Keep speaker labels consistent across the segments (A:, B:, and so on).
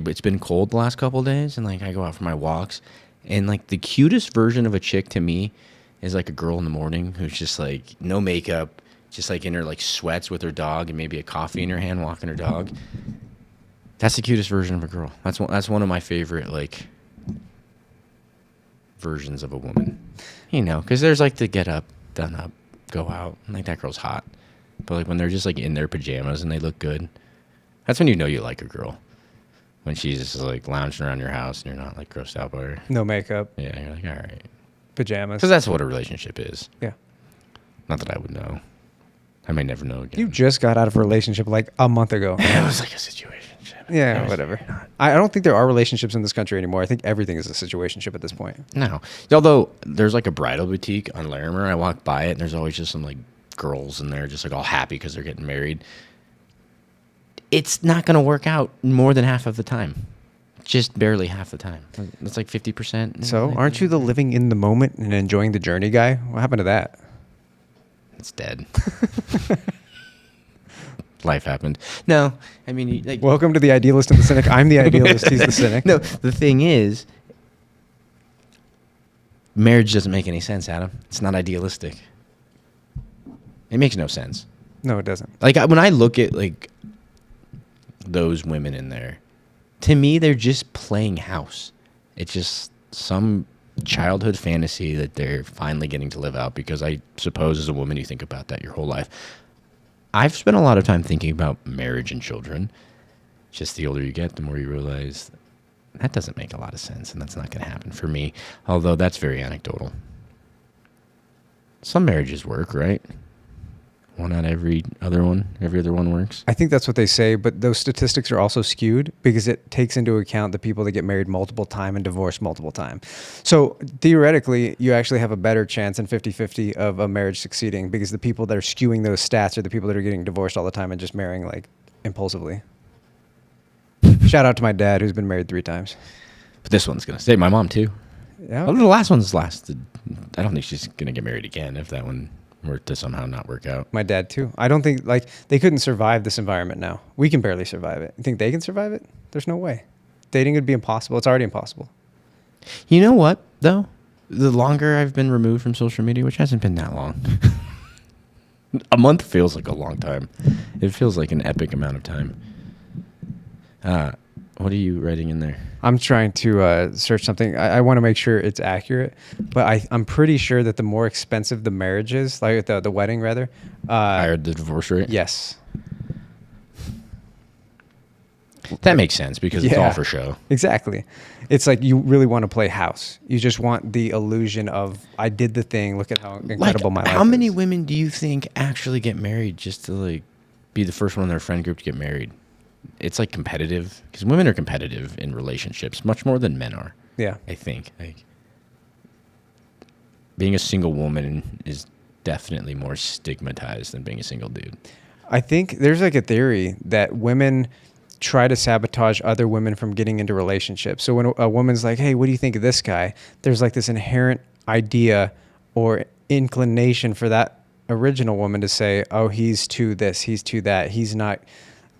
A: it's been cold the last couple of days, and like I go out for my walks, and like the cutest version of a chick to me is like a girl in the morning who's just like no makeup, just like in her like sweats with her dog and maybe a coffee in her hand walking her dog. That's the cutest version of a girl. That's one of my favorite like versions of a woman. You know, because there's like the get up, done up, go out. Like that girl's hot. But like when they're just like in their pajamas and they look good, that's when you know you like a girl. When she's just like lounging around your house and you're not like grossed out by her.
B: No makeup.
A: Yeah, you're like, all right.
B: Pajamas.
A: Because that's what a relationship is.
B: Yeah.
A: Not that I would know. I may never know again.
B: You just got out of a relationship like a month ago.
A: It was like a situationship.
B: Yeah, whatever. I don't think there are relationships in this country anymore. I think everything is a situationship at this point.
A: No. Although there's like a bridal boutique on Larimer. I walk by it and there's always just some like girls in there just like all happy because they're getting married. It's not going to work out more than half of the time. Just barely half the time. It's like 50%.
B: So aren't you the living in the moment and enjoying the journey guy? What happened to that?
A: It's dead. Life happened. No, I mean, like,
B: welcome to the idealist and the cynic. I'm the idealist. He's the cynic.
A: No, the thing is, marriage doesn't make any sense, Adam. It's not idealistic. It makes no sense.
B: No, it doesn't.
A: Like when I look at like those women in there, to me, they're just playing house. It's just some childhood fantasy that they're finally getting to live out because I suppose as a woman, you think about that your whole life. I've spent a lot of time thinking about marriage and children. Just the older you get, the more you realize that doesn't make a lot of sense, and that's not going to happen for me, although that's very anecdotal. Some marriages work, right? One out every other one works.
B: I think that's what they say, but those statistics are also skewed because it takes into account the people that get married multiple times and divorced multiple times. So theoretically, you actually have a better chance in 50-50 of a marriage succeeding because the people that are skewing those stats are the people that are getting divorced all the time and just marrying like impulsively. Shout out to my dad who's been married 3 times.
A: But this one's going to stay. My mom too.
B: Yeah.
A: Well, the last one's lasted. I don't think she's going to get married again if that one were to somehow not work out.
B: My dad too. I don't think like they couldn't survive this environment now. We can barely survive it. You think they can survive it? There's no way. Dating would be impossible. It's already impossible.
A: You know what though? The longer I've been removed from social media, which hasn't been that long. A month feels like a long time. It feels like an epic amount of time. What are you writing in there?
B: I'm trying to search something. I want to make sure it's accurate, but I'm pretty sure that the more expensive the marriage is, like the wedding rather,
A: higher the divorce rate?
B: Yes.
A: That makes sense because it's all for show.
B: Exactly. It's like you really want to play house. You just want the illusion of I did the thing. Look at how incredible my life is.
A: How many women do you think actually get married just to like be the first one in their friend group to get married? It's like competitive because women are competitive in relationships much more than men are.
B: Yeah.
A: I think like being a single woman is definitely more stigmatized than being a single dude.
B: I think there's like a theory that women try to sabotage other women from getting into relationships. So when a woman's like, hey, what do you think of this guy? There's like this inherent idea or inclination for that original woman to say, oh, he's too this, he's too that, he's not.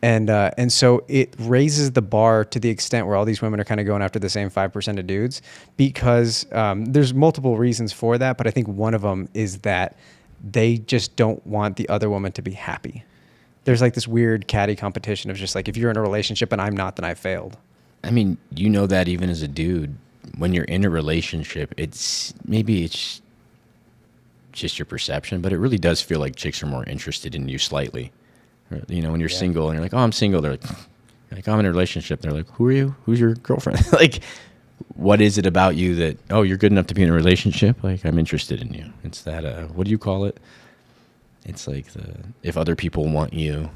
B: And so it raises the bar to the extent where all these women are kind of going after the same 5% of dudes because there's multiple reasons for that. But I think one of them is that they just don't want the other woman to be happy. There's like this weird catty competition of just like, if you're in a relationship and I'm not, then I failed.
A: I mean, you know that even as a dude, when you're in a relationship, it's just your perception, but it really does feel like chicks are more interested in you slightly. You know, when you're single and you're like, oh, I'm single. They're like, oh, I'm in a relationship. They're like, who are you? Who's your girlfriend? Like, what is it about you that, oh, you're good enough to be in a relationship? Like, I'm interested in you. It's that, what do you call it? It's like if other people want you,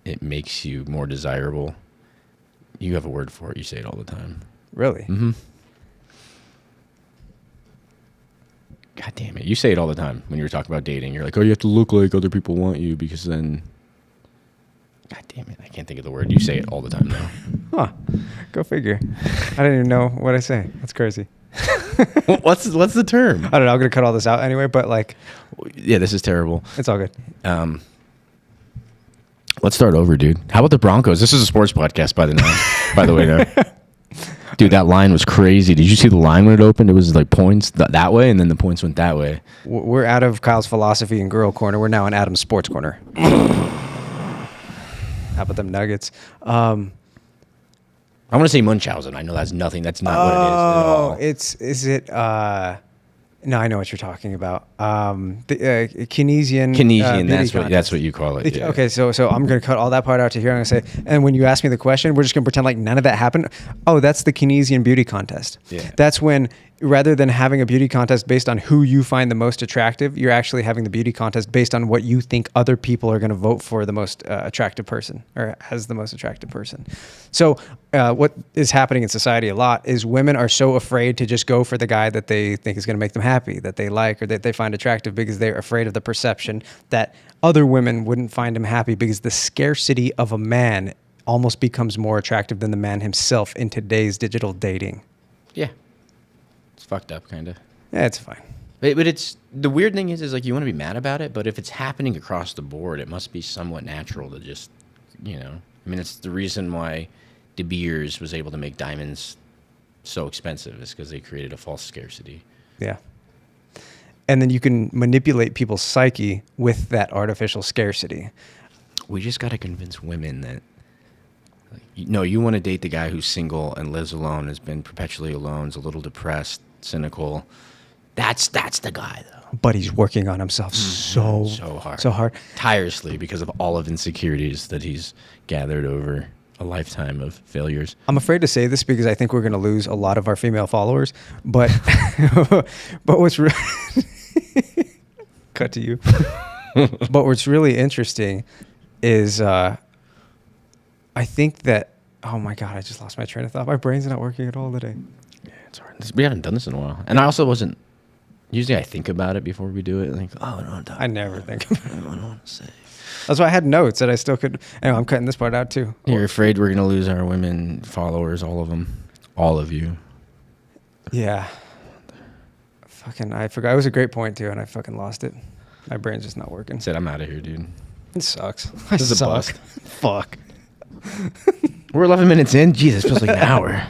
A: it makes you more desirable. You have a word for it. You say it all the time.
B: Really?
A: Mm-hmm. God damn it. You say it all the time when you're talking about dating. You're like, oh, you have to look like other people want you because then... God damn it. I can't think of the word. You say it all the time now.
B: Huh. Go figure. I didn't even know what I say. That's crazy.
A: What's the term?
B: I don't know. I'm going to cut all this out anyway, but like...
A: Yeah, this is terrible.
B: It's all good.
A: What Let's start over, dude. How about the Broncos? This is a sports podcast, by the way. Now. Dude, that line was crazy. Did you see the line when it opened? It was like points that way, and then the points went that way.
B: We're out of Kyle's philosophy and girl corner. We're now in Adam's sports corner. How about them Nuggets?
A: I want to say Munchausen. I know that's nothing. That's not what it is at all.
B: Is it? No, I know what you're talking about. The Keynesian.
A: Keynesian. That's what you call it. Yeah.
B: Okay, so I'm gonna cut all that part out to here. I'm gonna say, and when you ask me the question, we're just gonna pretend like none of that happened. Oh, that's the Keynesian beauty contest.
A: Yeah.
B: That's when, rather than having a beauty contest based on who you find the most attractive, you're actually having the beauty contest based on what you think other people are going to vote for the most attractive person, or as the most attractive person. So what is happening in society a lot is women are so afraid to just go for the guy that they think is going to make them happy, that they like, or that they find attractive, because they're afraid of the perception that other women wouldn't find him happy, because the scarcity of a man almost becomes more attractive than the man himself in today's digital dating.
A: Yeah. It's fucked up, kind of.
B: Yeah, it's fine.
A: But it's the weird thing is like you want to be mad about it, but if it's happening across the board, it must be somewhat natural to just, I mean, it's the reason why De Beers was able to make diamonds so expensive is because they created a false scarcity.
B: Yeah. And then you can manipulate people's psyche with that artificial scarcity.
A: We just got to convince women that, you want to date the guy who's single and lives alone, has been perpetually alone, is a little depressed, cynical. That's the guy, though.
B: But he's working on himself so hard.
A: Tirelessly, because of all of insecurities that he's gathered over a lifetime of failures.
B: I'm afraid to say this because I think we're going to lose a lot of our female followers. But but what's cut to you. But what's really interesting is I think that, oh my God, I just lost my train of thought. My brain's not working at all today.
A: Yeah, it's hard. We haven't done this in a while. And I also wasn't, usually I think about it before we do it. Like, I don't want to talk.
B: I never think about it.
A: I don't want to say.
B: That's why I had notes that I still could. Anyway, I'm cutting this part out too.
A: You're afraid we're going to lose our women followers, all of them. All of you.
B: Yeah. I forgot. It was a great point too, and I fucking lost it. My brain's just not working.
A: Said I'm out of here, dude.
B: It sucks.
A: This is a bust.
B: Fuck.
A: We're 11 minutes in. Jesus, feels like an hour.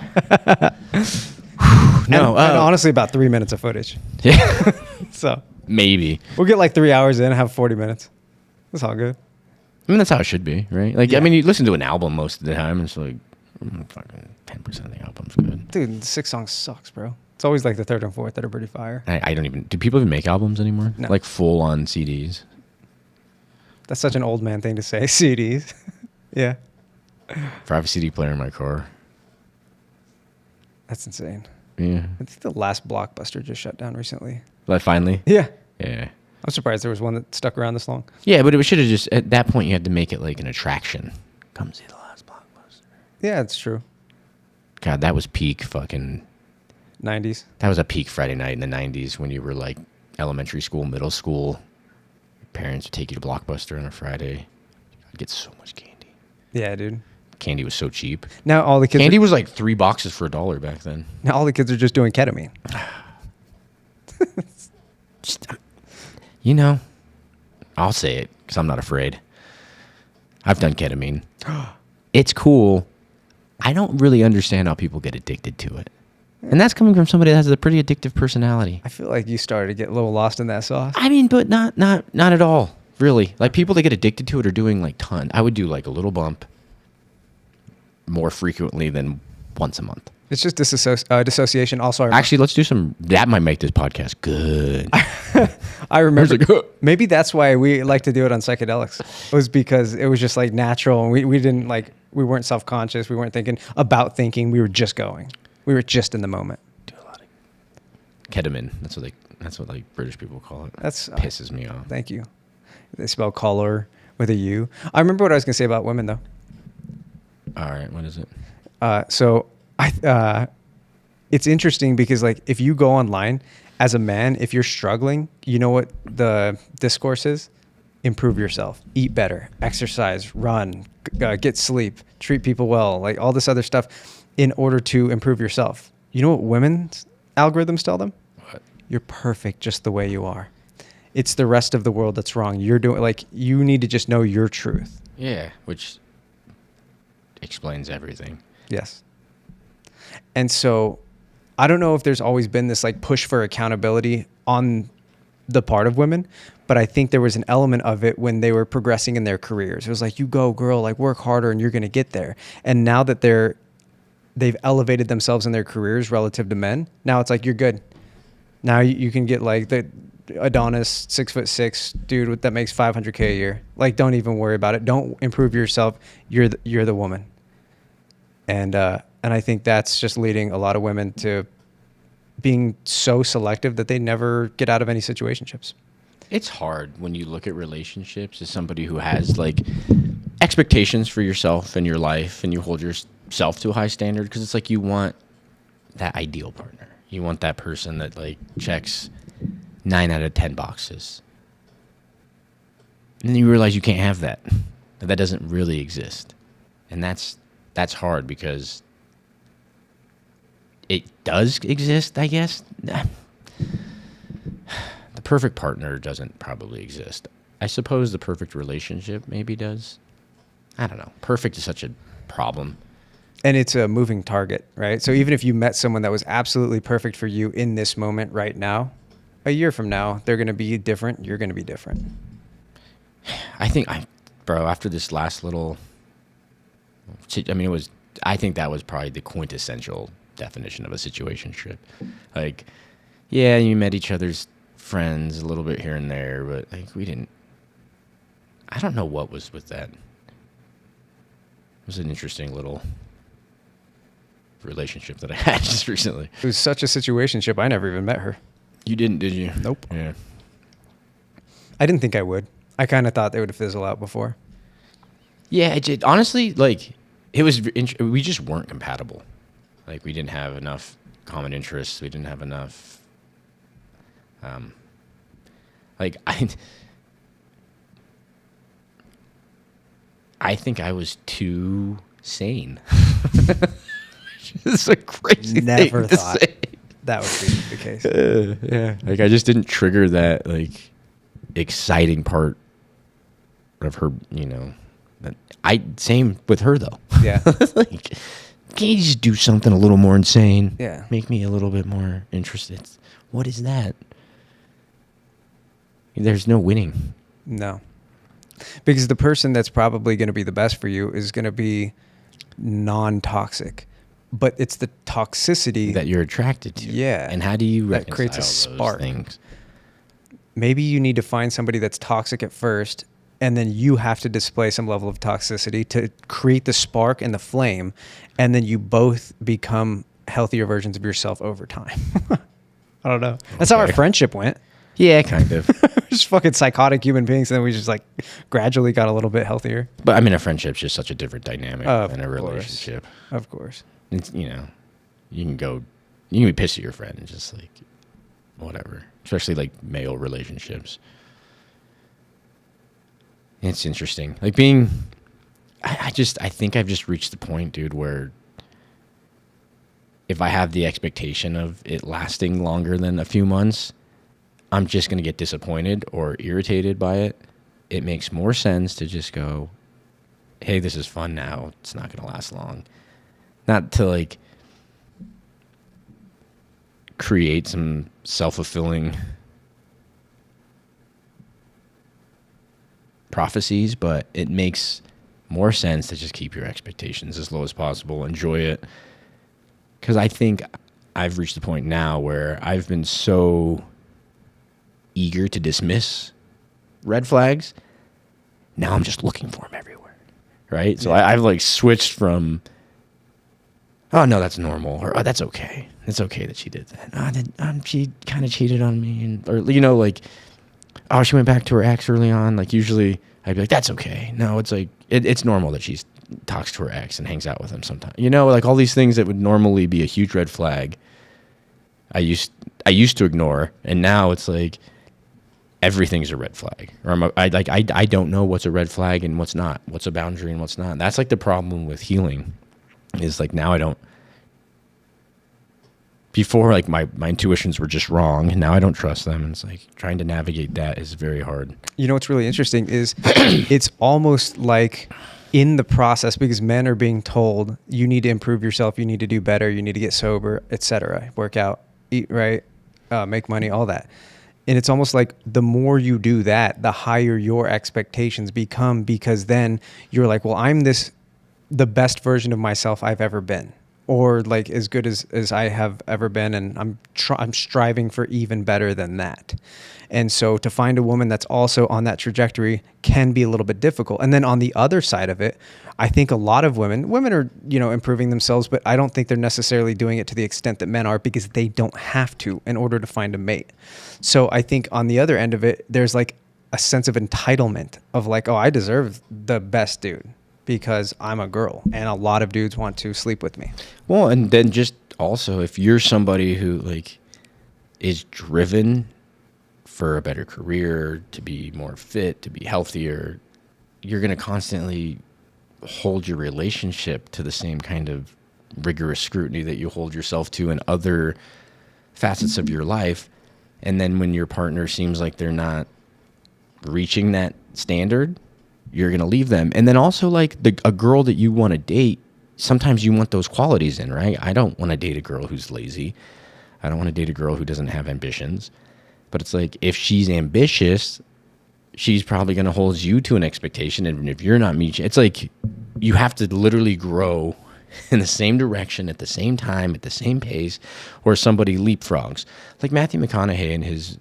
B: No, and honestly, about 3 minutes of footage.
A: Yeah.
B: So
A: maybe
B: we'll get like 3 hours in, have 40 minutes. That's all good.
A: I mean, that's how it should be, right? Like,
B: Yeah.
A: I mean, you listen to an album most of the time, and it's like fucking 10% of the album's good.
B: Dude, the 6 songs sucks, bro. It's always like the third and fourth that are pretty fire.
A: I don't even. Do people even make albums anymore?
B: No.
A: Like full on CDs.
B: That's such an old man thing to say. CDs. Yeah.
A: If I have a CD player in my car.
B: That's insane.
A: Yeah.
B: I think the last Blockbuster just shut down recently.
A: Like finally.
B: Yeah.
A: Yeah.
B: I'm surprised there was one that stuck around this long.
A: Yeah, but it should have just at that point you had to make it like an attraction. Come see the last Blockbuster.
B: Yeah, it's true.
A: God, that was peak fucking.
B: 90s.
A: That was a peak Friday night in the 90s when you were like elementary school, middle school. Your parents would take you to Blockbuster on a Friday. I'd get so much candy.
B: Yeah, dude.
A: Candy was so cheap.
B: Now all the kids
A: Candy was like 3 boxes for $1 back then.
B: now all the kids are just doing ketamine.
A: Just, I'll say it because I'm not afraid. I've done ketamine. It's cool. I don't really understand how people get addicted to it. And that's coming from somebody that has a pretty addictive personality.
B: I feel like you started to get a little lost in that sauce.
A: I mean, but not at all, really. Like people that get addicted to it are doing like ton. I would do like a little bump more frequently than once a month.
B: It's just dissociation. Also,
A: Actually, let's do some. That might make this podcast good.
B: I remember
A: Like,
B: maybe that's why we like to do it on psychedelics. It was because it was just like natural, and we didn't like, we weren't self-conscious. We weren't thinking about thinking. We were just going. We were just in the moment.
A: Do a lot of ketamine. That's what like British people call it.
B: That's
A: pisses me off.
B: Thank you. They spell color with a U. I remember what I was going to say about women though.
A: All right, what is it?
B: It's interesting because like if you go online as a man, if you're struggling, you know what the discourse is? Improve yourself, eat better, exercise, run, get sleep, treat people well, like all this other stuff in order to improve yourself. You know what women's algorithms tell them?
A: What?
B: You're perfect just the way you are. It's the rest of the world that's wrong. You're doing like, you need to just know your truth.
A: Yeah, which explains everything.
B: Yes. And so I don't know if there's always been this like push for accountability on the part of women, but I think there was an element of it when they were progressing in their careers. It was like, you go girl, like work harder and you're going to get there. And now that they've elevated themselves in their careers relative to men, now it's like, you're good. Now you can get like the Adonis 6'6" dude that makes $500K a year. Like, don't even worry about it. Don't improve yourself. You're the woman. And I think that's just leading a lot of women to being so selective that they never get out of any situationships.
A: It's hard when you look at relationships as somebody who has like expectations for yourself and your life, and you hold yourself to a high standard, because it's like you want that ideal partner. You want that person that like checks 9 out of 10 boxes. And then you realize you can't have that. That doesn't really exist. And that's hard, because it does exist, I guess. The perfect partner doesn't probably exist. I suppose the perfect relationship maybe does. I don't know. Perfect is such a problem.
B: And it's a moving target, right? So even if you met someone that was absolutely perfect for you in this moment right now, a year from now, they're going to be different. You're going to be different.
A: I think after this last little, I think that was probably the quintessential definition of a situationship. Like, yeah, you met each other's friends a little bit here and there, but like I don't know what was with that. It was an interesting little relationship that I had just recently.
B: It was such a situationship. I never even met her.
A: You didn't, did you?
B: Nope.
A: Yeah.
B: I didn't think I would. I kind of thought they would fizzle out before.
A: Yeah, honestly, like, we just weren't compatible. Like, we didn't have enough common interests. We didn't have enough, I think I was too sane. It's a crazy
B: Never
A: thing to
B: thought
A: say.
B: that would be the case.
A: Yeah, like I just didn't trigger that like exciting part of her. Same with her though.
B: Yeah.
A: Like, can you just do something a little more insane?
B: Yeah.
A: Make me a little bit more interested. What is that? There's no winning.
B: No. Because the person that's probably going to be the best for you is going to be non-toxic. But it's the toxicity
A: that you're attracted to.
B: Yeah.
A: And how do you reconcile
B: that creates a spark?
A: Those things?
B: Maybe you need to find somebody that's toxic at first, and then you have to display some level of toxicity to create the spark and the flame, and then you both become healthier versions of yourself over time. I don't know. That's how our friendship went.
A: Yeah, kind of.
B: Just fucking psychotic human beings, and then we just like gradually got a little bit healthier.
A: But I mean, a friendship's just such a different dynamic than a relationship.
B: Of course.
A: It's, you can be pissed at your friend and just like, whatever. Especially like male relationships. It's interesting. Like I think I've just reached the point, dude, where if I have the expectation of it lasting longer than a few months, I'm just going to get disappointed or irritated by it. It makes more sense to just go, hey, this is fun now. It's not going to last long. Not to like create some self-fulfilling prophecies, but it makes more sense to just keep your expectations as low as possible. Enjoy it. Because I think I've reached the point now where I've been so eager to dismiss red flags. Now I'm just looking for them everywhere. Right? So I've like switched from, oh, no, that's normal. Or, oh, that's okay. It's okay that she did that. She kind of cheated on me. Or, like, oh, she went back to her ex early on. Like, usually I'd be like, that's okay. No, it's like, it's normal that she talks to her ex and hangs out with him sometimes. Like all these things that would normally be a huge red flag, I used to ignore. And now it's like, everything's a red flag. Or I don't know what's a red flag and what's not. What's a boundary and what's not. That's like the problem with healing. Is like now I don't before, like my intuitions were just wrong, and now I don't trust them. And it's like trying to navigate that is very hard.
B: You know what's really interesting is it's almost like in the process, because men are being told you need to improve yourself, you need to do better, you need to get sober, etc., work out, eat right, make money, all that. And it's almost like the more you do that, the higher your expectations become, because then you're like, well, I'm the best version of myself I've ever been, or like as good as I have ever been. And I'm striving for even better than that. And so to find a woman that's also on that trajectory can be a little bit difficult. And then on the other side of it, I think a lot of women are, improving themselves, but I don't think they're necessarily doing it to the extent that men are, because they don't have to in order to find a mate. So I think on the other end of it, there's like a sense of entitlement of like, oh, I deserve the best dude because I'm a girl and a lot of dudes want to sleep with me.
A: Well, and then just also if you're somebody who like is driven for a better career, to be more fit, to be healthier, you're going to constantly hold your relationship to the same kind of rigorous scrutiny that you hold yourself to in other facets of your life. And then when your partner seems like they're not reaching that standard, you're going to leave them. And then also like a girl that you want to date, sometimes you want those qualities in, right? I don't want to date a girl who's lazy. I don't want to date a girl who doesn't have ambitions. But it's like, if she's ambitious, she's probably going to hold you to an expectation. And if you're not meeting, it's like you have to literally grow in the same direction at the same time, at the same pace, or somebody leapfrogs. Like Matthew McConaughey in his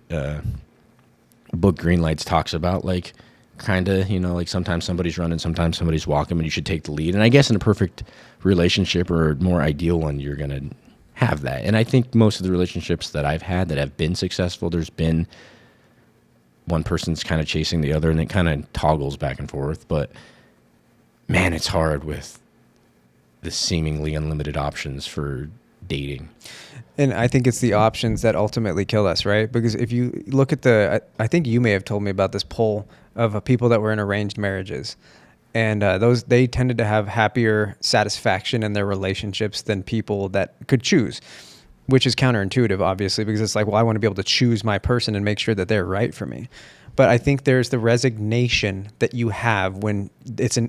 A: book Green Lights talks about, like, kind of, like sometimes somebody's running, sometimes somebody's walking, and you should take the lead. And I guess in a perfect relationship or a more ideal one, you're going to have that. And I think most of the relationships that I've had that have been successful, there's been one person's kind of chasing the other, and it kind of toggles back and forth. But man, it's hard with the seemingly unlimited options for dating.
B: And I think it's the options that ultimately kill us, right? Because if you look at I think you may have told me about this poll of people that were in arranged marriages. And they tended to have happier satisfaction in their relationships than people that could choose, which is counterintuitive, obviously, because it's like, well, I want to be able to choose my person and make sure that they're right for me. But I think there's the resignation that you have when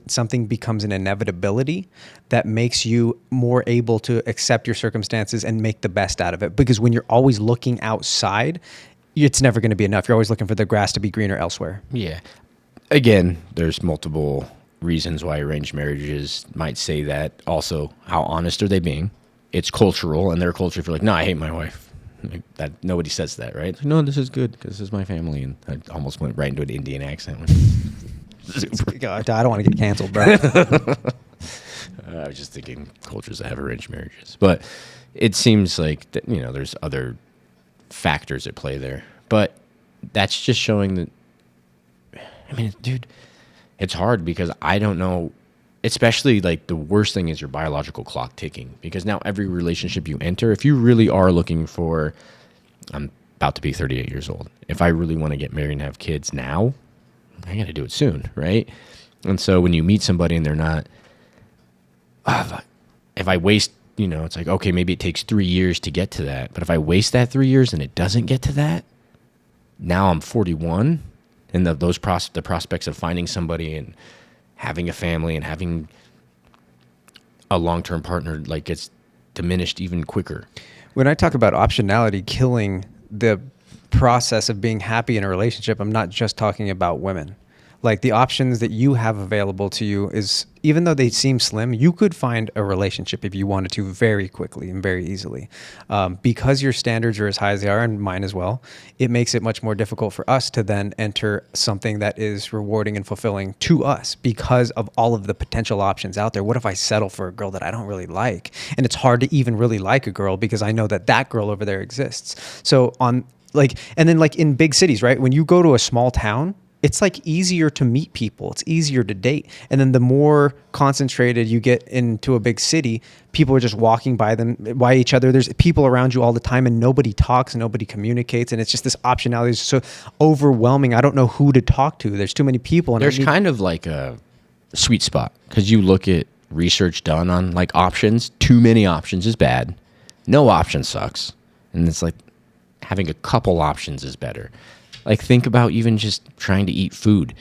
B: something becomes an inevitability that makes you more able to accept your circumstances and make the best out of it. Because when you're always looking outside, it's never going to be enough. You're always looking for the grass to be greener elsewhere.
A: Yeah. Again, there's multiple reasons why arranged marriages might say that. Also, how honest are they being? It's cultural, and their culture, if you're like, no, I hate my wife. Like, that nobody says that, right? Like, no, this is good because this is my family. And I almost went right into an Indian accent.
B: God, I don't want to get canceled, bro.
A: I was just thinking cultures that have arranged marriages. But it seems like that, there's other factors at play there. But that's just showing that, I mean, dude, it's hard because I don't know, especially like the worst thing is your biological clock ticking, because now every relationship you enter, if you really are looking for, I'm about to be 38 years old. If I really want to get married and have kids now, I got to do it soon, right? And so when you meet somebody and they're not, if I waste, it's like, okay, maybe it takes 3 years to get to that. But if I waste that 3 years and it doesn't get to that, now I'm 41. And the prospects of finding somebody and having a family and having a long-term partner, like, gets diminished even quicker.
B: When I talk about optionality killing the process of being happy in a relationship, I'm not just talking about women. Like, the options that you have available to you is, even though they seem slim, you could find a relationship if you wanted to very quickly and very easily. Because your standards are as high as they are, and mine as well, it makes it much more difficult for us to then enter something that is rewarding and fulfilling to us because of all of the potential options out there. What if I settle for a girl that I don't really like? And it's hard to even really like a girl because I know that girl over there exists. So and then in big cities, right? When you go to a small town, it's like easier to meet people. It's easier to date. And then the more concentrated you get into a big city, people are just walking by each other. There's people around you all the time and nobody talks and nobody communicates. And it's just this optionality is so overwhelming. I don't know who to talk to. There's too many people. And
A: there's kind of like a sweet spot because you look at research done on like options. Too many options is bad. no option sucks. And it's like having a couple options is better. Like think about even just trying to eat food.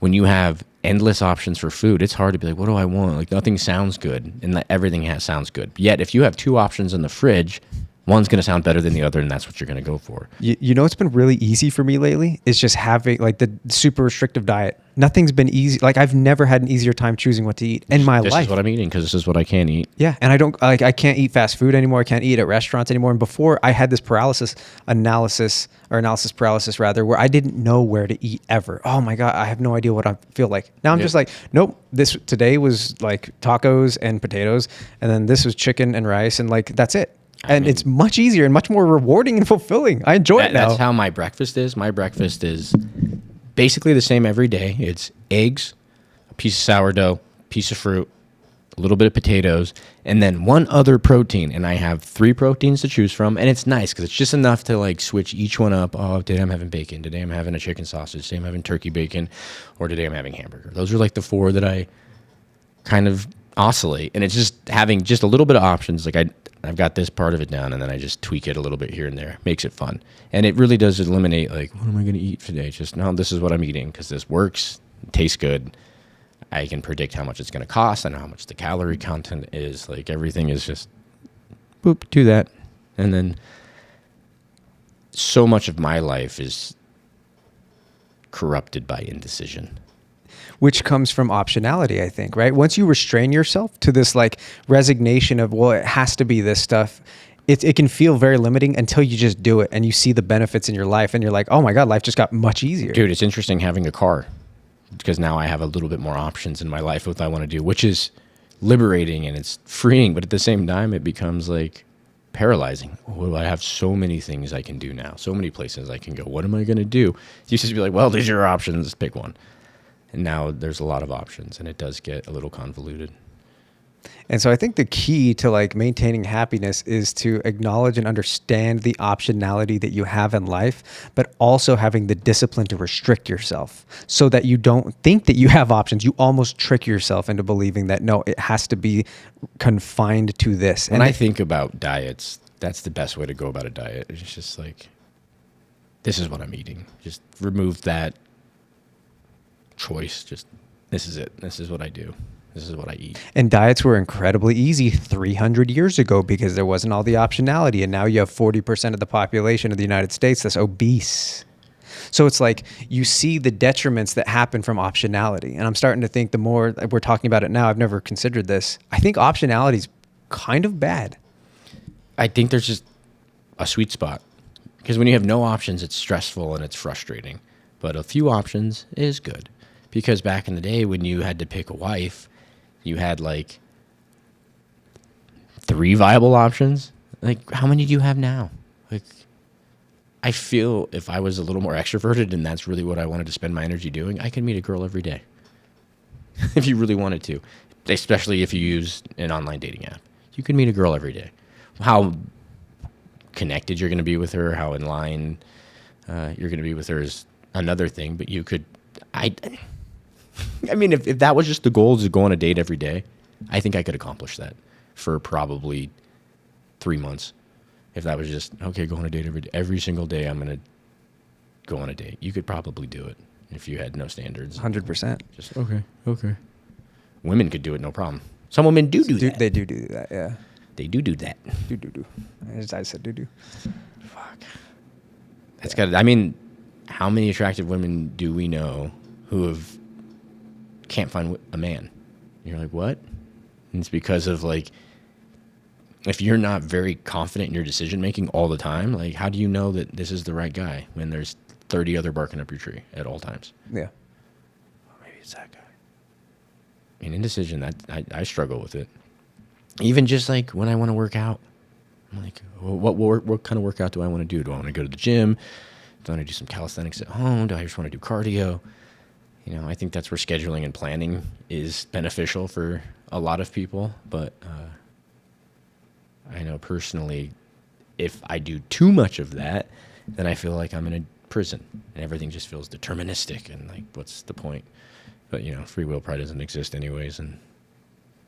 A: When you have endless options for food, it's hard to be like, what do I want? Like nothing sounds good, and everything sounds good. Yet if you have two options in the fridge, one's going to sound better than the other, and that's what you're going to go for.
B: You know what's been really easy for me lately is just having like the super restrictive diet. Nothing's been easy. Like I've never had an easier time choosing what to eat in my life.
A: This is what I'm eating because this is what I can eat.
B: Yeah, and I can't eat fast food anymore. I can't eat at restaurants anymore. And before I had this analysis paralysis rather, where I didn't know where to eat ever. Oh my God, I have no idea what I feel like. Now I'm just like, nope, today was like tacos and potatoes, and then this was chicken and rice, and like that's it. And it's much easier and much more rewarding and fulfilling. I enjoy it now.
A: That's how my breakfast is. My breakfast is basically the same every day. It's eggs, a piece of sourdough, piece of fruit, a little bit of potatoes, and then one other protein. And I have 3 proteins to choose from. And it's nice because it's just enough to like switch each one up. Oh, today I'm having bacon. Today I'm having a chicken sausage. Today I'm having turkey bacon. Or today I'm having hamburger. Those are like the 4 that I kind of oscillate. And it's just having just a little bit of options. Like I've got this part of it down, and then I just tweak it a little bit here and there. Makes it fun. And it really does eliminate, like, what am I going to eat today? Just, no, this is what I'm eating because this works, it tastes good. I can predict how much it's going to cost. I know how much the calorie content is. Like, everything is just, boop, do that. And then so much of my life is corrupted by indecision.
B: Which comes from optionality, I think, right? Once you restrain yourself to this like resignation of, well, it has to be this stuff, it can feel very limiting until you just do it and you see the benefits in your life and you're like, oh my God, life just got much easier.
A: Dude, it's interesting having a car because now I have a little bit more options in my life with what I want to do, which is liberating and it's freeing, but at the same time, it becomes like paralyzing. Oh, I have so many things I can do now, so many places I can go. What am I going to do? You used to be like, well, these are your options, pick one. And now there's a lot of options and it does get a little convoluted.
B: And so I think the key to like maintaining happiness is to acknowledge and understand the optionality that you have in life, but also having the discipline to restrict yourself so that you don't think that you have options. You almost trick yourself into believing that, no, it has to be confined to this.
A: When I think about diets, that's the best way to go about a diet. It's just like, this is what I'm eating. Just remove that choice. Just, this is it. This is what I do. This is what I eat.
B: And diets were incredibly easy 300 years ago because there wasn't all the optionality. And now you have 40% of the population of the United States that's obese. So it's like you see the detriments that happen from optionality. And I'm starting to think the more we're talking about it now, I've never considered this. I think optionality is kind of bad.
A: I think there's just a sweet spot. Because when you have no options, it's stressful and it's frustrating. But a few options is good. Because back in the day when you had to pick a wife, you had like 3 viable options. Like, how many do you have now? Like, I feel if I was a little more extroverted and that's really what I wanted to spend my energy doing, I could meet a girl every day. If you really wanted to. Especially if you use an online dating app. You could meet a girl every day. How connected you're going to be with her, how in line you're going to be with her is another thing. But you could... I mean, if that was just the goal to go on a date every day, I think I could accomplish that for probably 3 months. If that was just, okay, go on a date every single day, I'm going to go on a date. You could probably do it if you had no standards.
B: 100%.
A: Just, okay. Women could do it, no problem. Some women do that.
B: They do that, yeah.
A: They do that.
B: Do. I said do.
A: Fuck. That's got. I mean, how many attractive women do we know who can't find a man? And you're like, what? And it's because of like, if you're not very confident in your decision making all the time, like how do you know that this is the right guy when there's 30 other barking up your tree at all times?
B: Yeah.
A: Well, maybe it's that guy. I mean, indecision, I struggle with it. Even just like when I want to work out, I'm like, well, what kind of workout do I want to do? Do I want to go to the gym? Do I want to do some calisthenics at home? Do I just want to do cardio? You know, I think that's where scheduling and planning is beneficial for a lot of people. But I know personally, if I do too much of that, then I feel like I'm in a prison and everything just feels deterministic. And like, what's the point? But, you know, free will probably doesn't exist anyways. And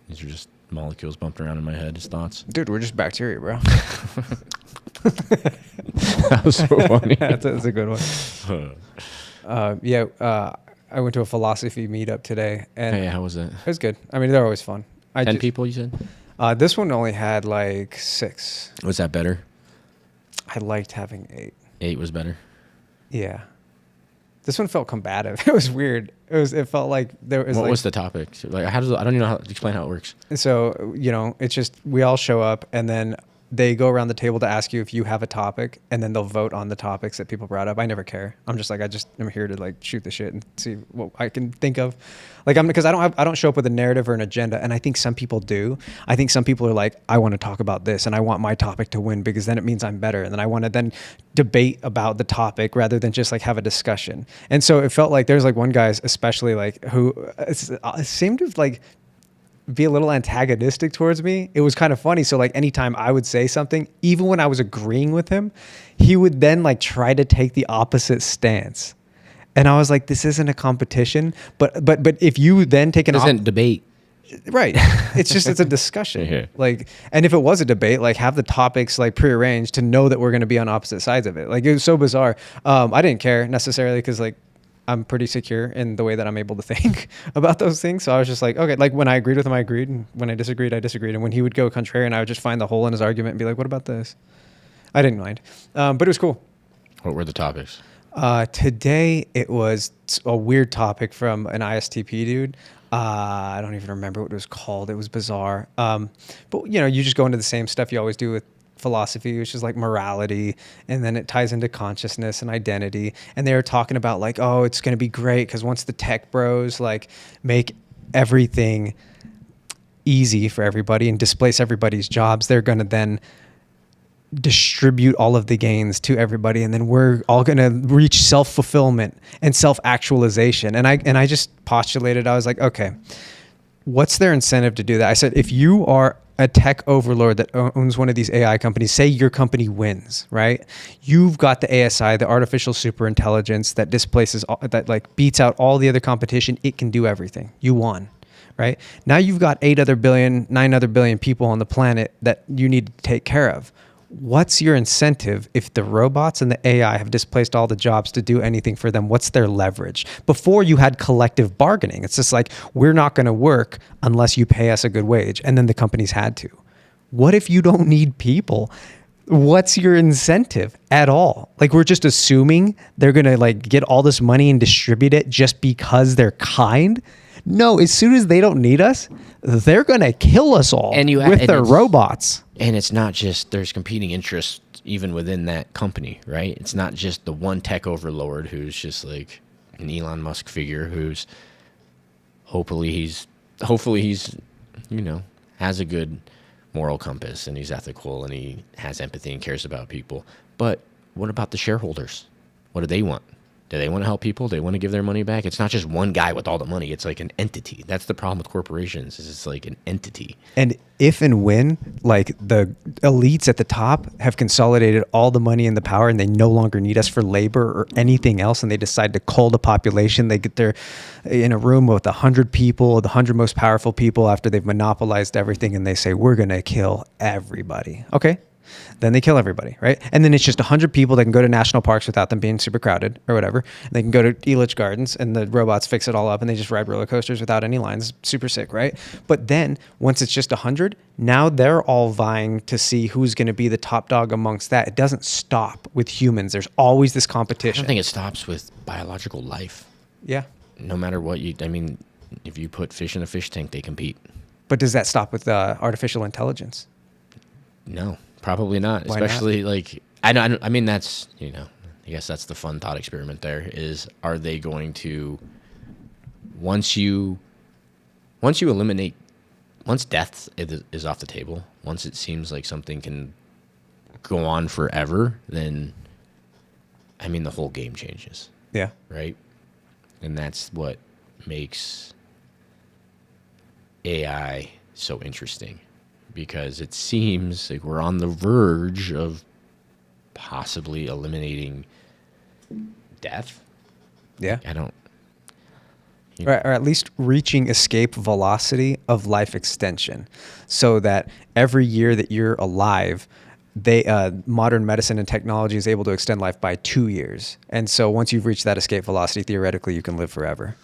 A: these are just molecules bumping around in my head. His thoughts.
B: Dude, we're just bacteria, bro.
A: That was so funny.
B: That's a good one. I went to a philosophy meetup today, and
A: Hey, how was it?
B: it was good. I mean, they're always fun.
A: 10 people, you said?
B: This one only had like 6.
A: Was that better?
B: I liked having 8.
A: 8 was better.
B: Yeah. This one felt combative. It was weird. It felt like there was
A: What
B: like,
A: was the topic? Like, I don't even know how to explain how it works.
B: so, it's just, we all show up and then they go around the table to ask you if you have a topic, and then they'll vote on the topics that people brought up. I never care. I'm just like, I'm here to like shoot the shit and see what I can think of. Like because I don't show up with a narrative or an agenda. And I think some people do. I think some people are like, I want to talk about this and I want my topic to win because then it means I'm better. And then I want to then debate about the topic rather than just like have a discussion. And so it felt like there's like one guy especially like who seemed to like be a little antagonistic towards me. It was kind of funny. So like anytime I would say something, even when I was agreeing with him, he would then like try to take the opposite stance. And I was like, this isn't a competition, but if you then take an
A: debate.
B: Right. It's a discussion.
A: Yeah.
B: Like, and if it was a debate, like have the topics like prearranged to know that we're going to be on opposite sides of it. Like it was so bizarre. I didn't care necessarily because like I'm pretty secure in the way that I'm able to think about those things. So I was just like, okay, like when I agreed with him, I agreed. And when I disagreed, I disagreed. And when he would go contrarian, I would just find the hole in his argument and be like, what about this? I didn't mind. But it was cool.
A: What were the topics?
B: Today it was a weird topic from an ISTP dude. I don't even remember what it was called. It was bizarre. But you just go into the same stuff you always do with philosophy, which is like morality, and then it ties into consciousness and identity. And they were talking about like, oh, it's going to be great because once the tech bros like make everything easy for everybody and displace everybody's jobs, they're going to then distribute all of the gains to everybody, and then we're all going to reach self-fulfillment and self-actualization. And I just postulated, I was like, okay, what's their incentive to do that? I said, if you are a tech overlord that owns one of these AI companies, say your company wins, right? You've got the ASI, the artificial superintelligence that displaces, that like beats out all the other competition. It can do everything. You won, right? Now you've got 9 other billion people on the planet that you need to take care of. What's your incentive if the robots and the AI have displaced all the jobs to do anything for them? What's their leverage? Before you had collective bargaining. It's just like, we're not going to work unless you pay us a good wage. And then the companies had to. What if you don't need people? What's your incentive at all? Like, we're just assuming they're going to like get all this money and distribute it just because they're kind? No, as soon as they don't need us, they're going to kill us all with their robots.
A: And it's not just, there's competing interests even within that company, right? It's not just the one tech overlord who's just like an Elon Musk figure who's hopefully he's has a good moral compass and he's ethical and he has empathy and cares about people. But what about the shareholders? What do they want? Do they want to help people? Do they want to give their money back? It's not just one guy with all the money. It's like an entity. That's the problem with corporations, is it's like an entity.
B: And if and when like the elites at the top have consolidated all the money and the power and they no longer need us for labor or anything else, and they decide to cull the population, they get there in a room with 100 people, the 100 most powerful people after they've monopolized everything, and they say, we're going to kill everybody. Okay. Then they kill everybody, right? And then it's just 100 people that can go to national parks without them being super crowded or whatever. They can go to Elitch Gardens and the robots fix it all up and they just ride roller coasters without any lines. Super sick, right? But then once it's just 100, now they're all vying to see who's going to be the top dog amongst that. It doesn't stop with humans. There's always this
A: I
B: competition.
A: don't think it stops with biological life.
B: Yeah.
A: No matter what if you put fish in a fish tank, they compete.
B: But does that stop with artificial intelligence?
A: No. Probably not.
B: Why
A: Especially like I mean that's I guess that's the fun thought experiment there is, are they going to once death is off the table, once it seems like something can go on forever, then the whole game changes.
B: Yeah.
A: Right? And that's what makes AI so interesting. Because it seems like we're on the verge of possibly eliminating death.
B: Yeah. or at least reaching escape velocity of life extension, so that every year that you're alive, modern medicine and technology is able to extend life by 2 years. And so once you've reached that escape velocity, theoretically, you can live forever.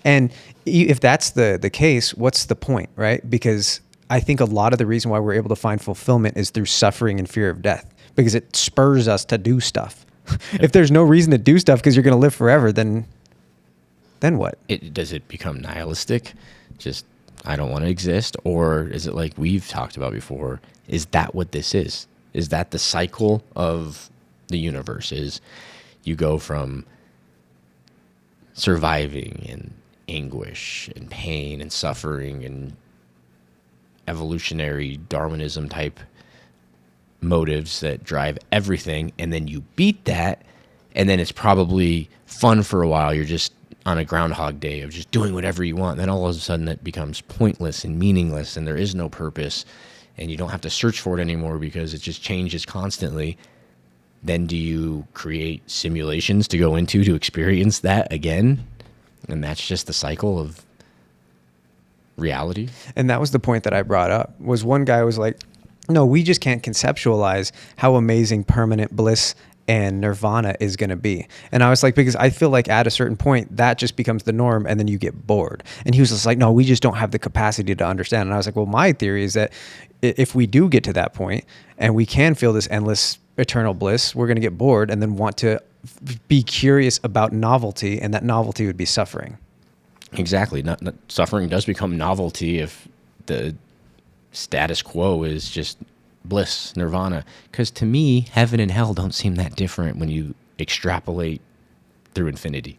B: And if that's the case, what's the point, right? Because I think a lot of the reason why we're able to find fulfillment is through suffering and fear of death, because it spurs us to do stuff. If there's no reason to do stuff because you're going to live forever, then what?
A: Does it become nihilistic? Just, I don't want to exist? Or is it like we've talked about before? Is that what this is? Is that the cycle of the universe? Is you go from surviving and anguish and pain and suffering and evolutionary Darwinism type motives that drive everything, and then you beat that, and then it's probably fun for a while. You're just on a Groundhog Day of just doing whatever you want. Then all of a sudden it becomes pointless and meaningless, and there is no purpose, and you don't have to search for it anymore because it just changes constantly. Then do you create simulations to go into to experience that again? And that's just the cycle of reality.
B: And that was the point that I brought up, was one guy was like, no, we just can't conceptualize how amazing permanent bliss and nirvana is going to be. And I was like, because I feel like at a certain point that just becomes the norm and then you get bored. And he was just like, no, we just don't have the capacity to understand. And I was like, well, my theory is that if we do get to that point and we can feel this endless eternal bliss, we're going to get bored and then want to be curious about novelty, and that novelty would be suffering.
A: Exactly. Suffering does become novelty if the status quo is just bliss, nirvana. Because to me, heaven and hell don't seem that different when you extrapolate through infinity.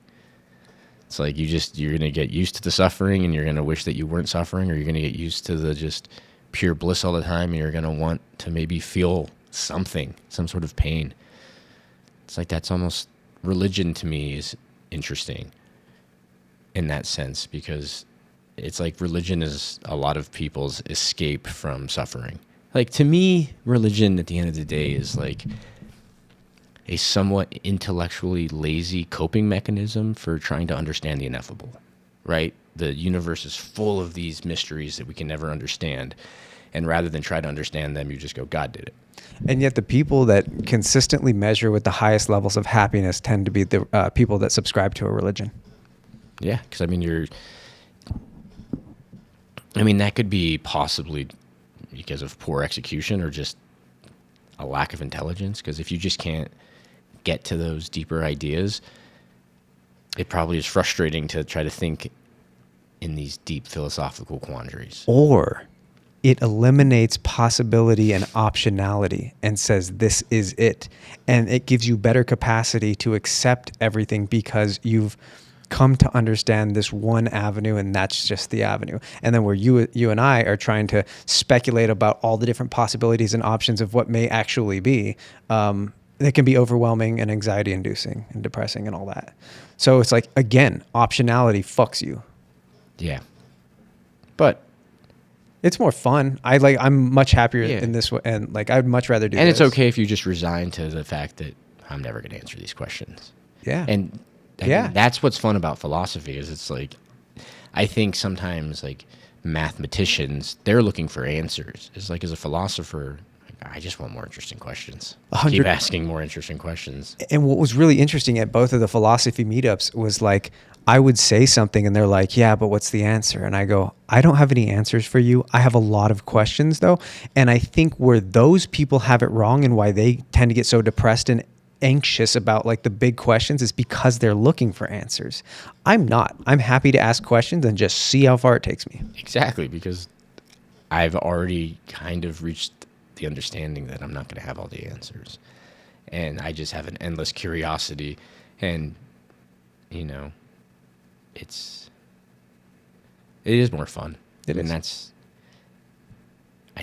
A: It's like you're going to get used to the suffering, and you're going to wish that you weren't suffering, or you're going to get used to the just pure bliss all the time, and you're going to want to maybe feel something, some sort of pain. It's like that's almost religion to me is interesting in that sense, because it's like religion is a lot of people's escape from suffering. Like, to me, religion at the end of the day is like a somewhat intellectually lazy coping mechanism for trying to understand the ineffable, right? The universe is full of these mysteries that we can never understand. And rather than try to understand them, you just go, God did it.
B: And yet the people that consistently measure with the highest levels of happiness tend to be the people that subscribe to a religion.
A: Yeah, because that could be possibly because of poor execution or just a lack of intelligence. Because if you just can't get to those deeper ideas, it probably is frustrating to try to think in these deep philosophical quandaries.
B: Or it eliminates possibility and optionality and says, this is it. And it gives you better capacity to accept everything because you've come to understand this one avenue, and that's just the avenue. And then where you and I are trying to speculate about all the different possibilities and options of what may actually be, it can be overwhelming and anxiety inducing and depressing and all that. So it's like, again, optionality fucks you.
A: Yeah. But
B: it's more fun. I'm much happier in this way, and like I'd much rather do this.
A: And it's okay if you just resign to the fact that I'm never going to answer these questions.
B: Yeah.
A: And that's what's fun about philosophy is it's like, I think sometimes like mathematicians, they're looking for answers. It's like, as a philosopher, I just want more interesting questions. Keep asking more interesting questions.
B: And what was really interesting at both of the philosophy meetups was like, I would say something and they're like, yeah, but what's the answer? And I go, I don't have any answers for you. I have a lot of questions though. And I think where those people have it wrong and why they tend to get so depressed and anxious about like the big questions is because they're looking for answers. I'm not. I'm happy to ask questions and just see how far it takes me.
A: Exactly, because I've already kind of reached the understanding that I'm not going to have all the answers. And I just have an endless curiosity. And, it is more fun. I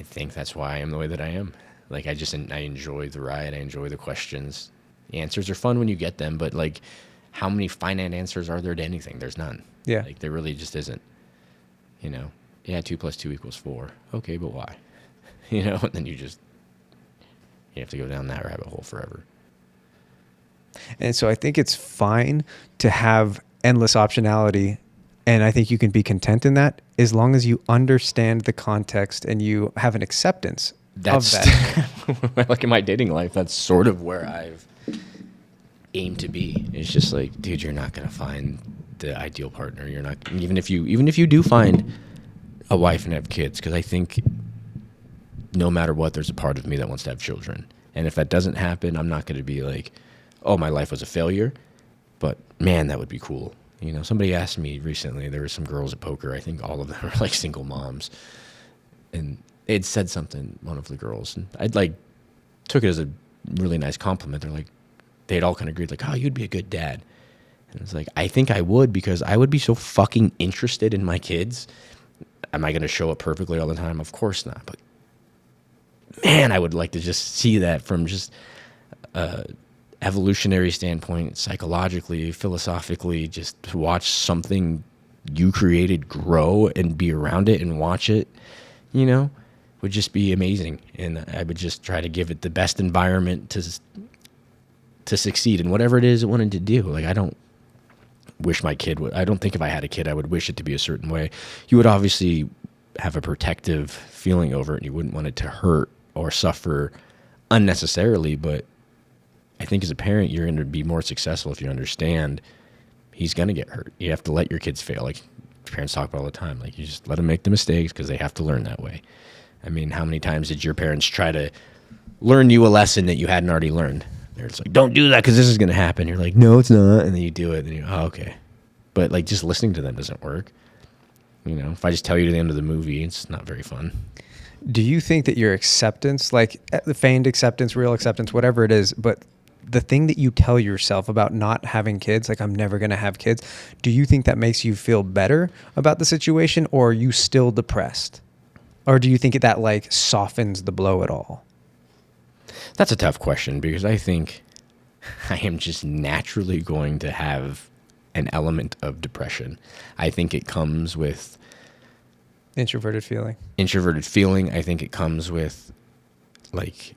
A: think that's why I am the way that I am. Like, I enjoy the ride. I enjoy the questions. The answers are fun when you get them, but like, how many finite answers are there to anything? There's none.
B: Yeah.
A: Like, there really just isn't. 2 + 2 = 4. Okay, but why? And then you have to go down that rabbit hole forever.
B: And so I think it's fine to have endless optionality And I think you can be content in that as long as you understand the context and you have an acceptance
A: That's
B: of that.
A: like in my dating life, that's sort of where I've aimed to be. It's just like, dude, you're not gonna find the ideal partner. You're not, even if you do find a wife and have kids, because I think no matter what, there's a part of me that wants to have children. And if that doesn't happen, I'm not gonna be like, oh, my life was a failure. But man, that would be cool. You know, somebody asked me recently, there were some girls at poker, I think all of them were like single moms. And they'd said something, one of the girls, and I'd like took it as a really nice compliment. They're like, they'd all kind of agreed, like, oh, you'd be a good dad. And it's like, I think I would, because I would be so fucking interested in my kids. Am I going to show up perfectly all the time? Of course not. But man, I would like to just see that from just evolutionary standpoint, psychologically, philosophically, just to watch something you created grow and be around it and watch it, you know, would just be amazing. And I would just try to give it the best environment to succeed in whatever it is it wanted to do. Like, I don't wish my kid would, I don't think if I had a kid, I would wish it to be a certain way. You would obviously have a protective feeling over it, and you wouldn't want it to hurt or suffer unnecessarily. But I think as a parent, you're going to be more successful if you understand he's going to get hurt. You have to let your kids fail. Like parents talk about all the time, like you just let them make the mistakes because they have to learn that way. I mean, how many times did your parents try to learn you a lesson that you hadn't already learned? They're just like, don't do that because this is going to happen. You're like, no, it's not. And then you do it. And you're, oh, okay. But like just listening to them doesn't work. You know, if I just tell you to the end of the movie, it's not very fun.
B: Do you think that your acceptance, like the feigned acceptance, real acceptance, whatever it is, but the thing that you tell yourself about not having kids, like I'm never going to have kids, do you think that makes you feel better about the situation, or are you still depressed? Or do you think that like softens the blow at all?
A: That's a tough question, because I think I am just naturally going to have an element of depression. I think it comes with
B: Introverted feeling.
A: I think it comes with like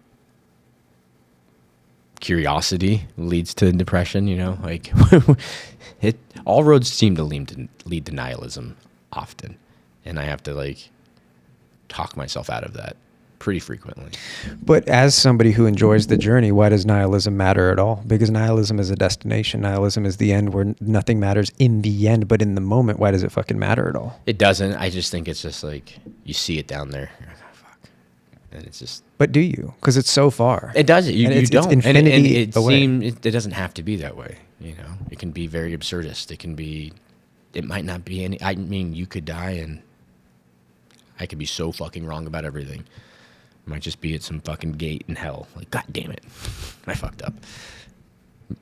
A: curiosity leads to depression, you know, like all roads seem to lead to nihilism often. And I have to like talk myself out of that pretty frequently.
B: But as somebody who enjoys the journey, why does nihilism matter at all? Because nihilism is a destination. Nihilism is the end where nothing matters in the end, but in the moment, why does it fucking matter at all?
A: It doesn't. I just think it's just like, you see it down there. You're like, oh, fuck. And it's just.
B: But do you? Because it's so far.
A: It does. You don't.
B: It's infinity
A: and
B: away.
A: it doesn't have to be that way. You know, it can be very absurdist. It might not be any. I mean, you could die and I could be so fucking wrong about everything. It might just be at some fucking gate in hell. Like, God damn it, I fucked up.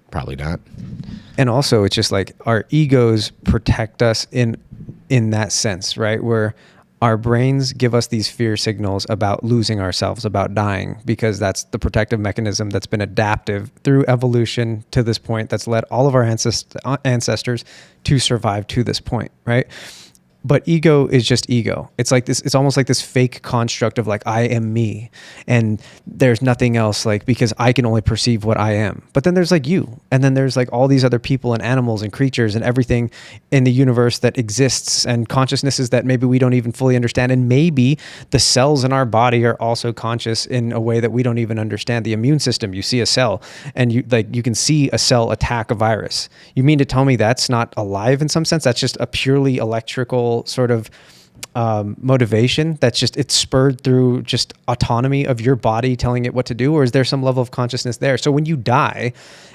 A: Probably not.
B: And also, it's just like our egos protect us in that sense, right? Where our brains give us these fear signals about losing ourselves, about dying, because that's the protective mechanism that's been adaptive through evolution to this point, that's led all of our ancestors to survive to this point, right? But ego is just ego. It's like this, it's almost like this fake construct of like, I am me and there's nothing else, like, because I can only perceive what I am. But then there's like you, and then there's like all these other people and animals and creatures and everything in the universe that exists, and consciousnesses that maybe we don't even fully understand. And maybe the cells in our body are also conscious in a way that we don't even understand. The immune system, you see a cell and you can see a cell attack a virus. You mean to tell me that's not alive in some sense? That's just a purely electrical sort of motivation that's just, it's spurred through just autonomy of your body telling it what to do? Or is there some level of consciousness there? So when you die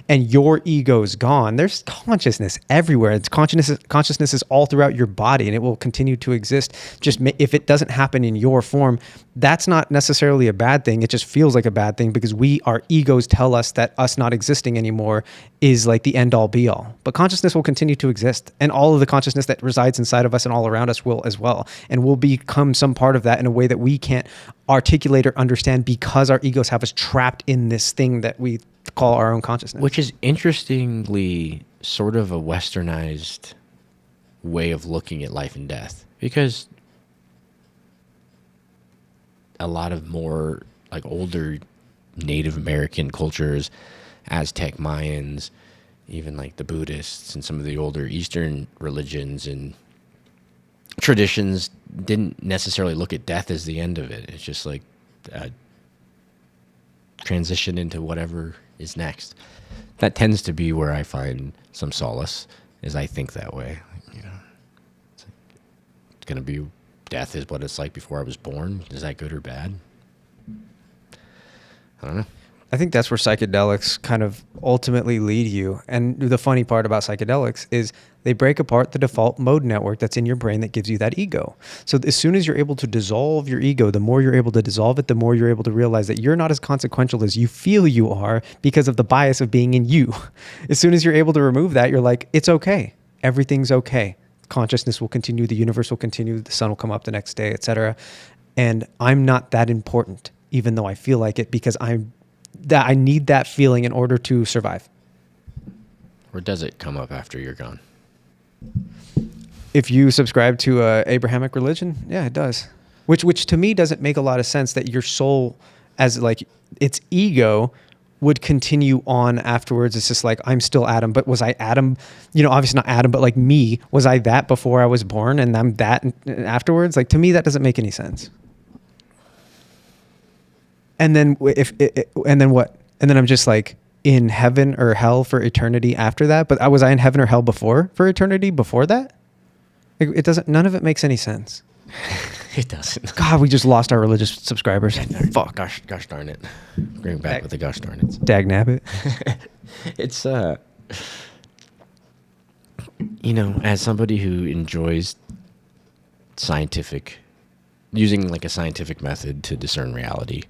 B: and your ego is gone, there's consciousness everywhere. It's consciousness is all throughout your body, and it will continue to exist. Just if it doesn't happen in your form, that's not necessarily a bad thing. It just feels like a bad thing because our egos tell us that us not existing anymore is like the end all be all. But consciousness will continue to exist, and all of the consciousness that resides inside of us and all around us will as well. And we'll become some part of that in a way that we can't articulate or understand because our egos have us trapped in this thing that we call our own consciousness.
A: Which is interestingly sort of a westernized way of looking at life and death, because a lot of more like older Native American cultures, Aztec Mayans, even like the Buddhists and some of the older Eastern religions and traditions didn't necessarily look at death as the end of it. It's just like transition into whatever is next. That tends to be where I find some solace, is I think that way. Like, it's going to be, death is what it's like before I was born. Is that good or bad? I don't know.
B: I think that's where psychedelics kind of ultimately lead you. And the funny part about psychedelics is they break apart the default mode network that's in your brain that gives you that ego. So as soon as you're able to dissolve your ego, the more you're able to dissolve it, the more you're able to realize that you're not as consequential as you feel you are because of the bias of being in you. As soon as you're able to remove that, you're like, it's okay. Everything's okay. Consciousness will continue. The universe will continue. The sun will come up the next day, etc. And I'm not that important, even though I feel like it, because I need that feeling in order to survive.
A: Or does it come up after you're gone?
B: If you subscribe to Abrahamic religion, yeah, it does. Which to me doesn't make a lot of sense, that your soul, as like its ego, would continue on afterwards. It's just like, I'm still Adam, but was I Adam? Obviously not Adam, but like me, was I that before I was born and I'm that afterwards? Like, to me, that doesn't make any sense. And then and then what? And then I'm just like in heaven or hell for eternity after that. But was I in heaven or hell for eternity before that? It doesn't. None of it makes any sense.
A: It doesn't.
B: God, we just lost our religious subscribers.
A: Fuck. Gosh darn it. Bring back with the gosh darn it.
B: Dag nabbit.
A: It's as somebody who enjoys using like a scientific method to discern reality.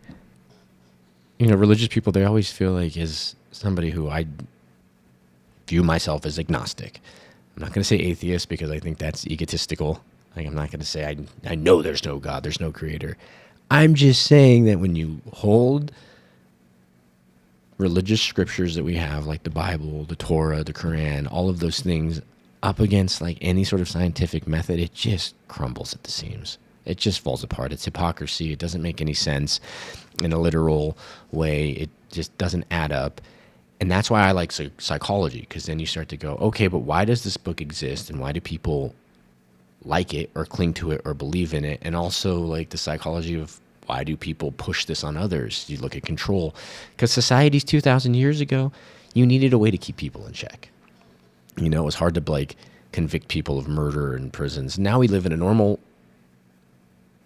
A: Religious people, they always feel like, as somebody who I view myself as agnostic. I'm not going to say atheist because I think that's egotistical. Like, I'm not going to say I know there's no God, there's no creator. I'm just saying that when you hold religious scriptures that we have, like the Bible, the Torah, the Quran, all of those things up against like any sort of scientific method, it just crumbles at the seams. It just falls apart. It's hypocrisy. It doesn't make any sense in a literal way. It just doesn't add up. And that's why I like psychology, because then you start to go, okay, but why does this book exist, and why do people like it or cling to it or believe in it? And also like the psychology of why do people push this on others? You look at control. Because societies 2,000 years ago, you needed a way to keep people in check. It was hard to like convict people of murder in prisons. Now we live in a normal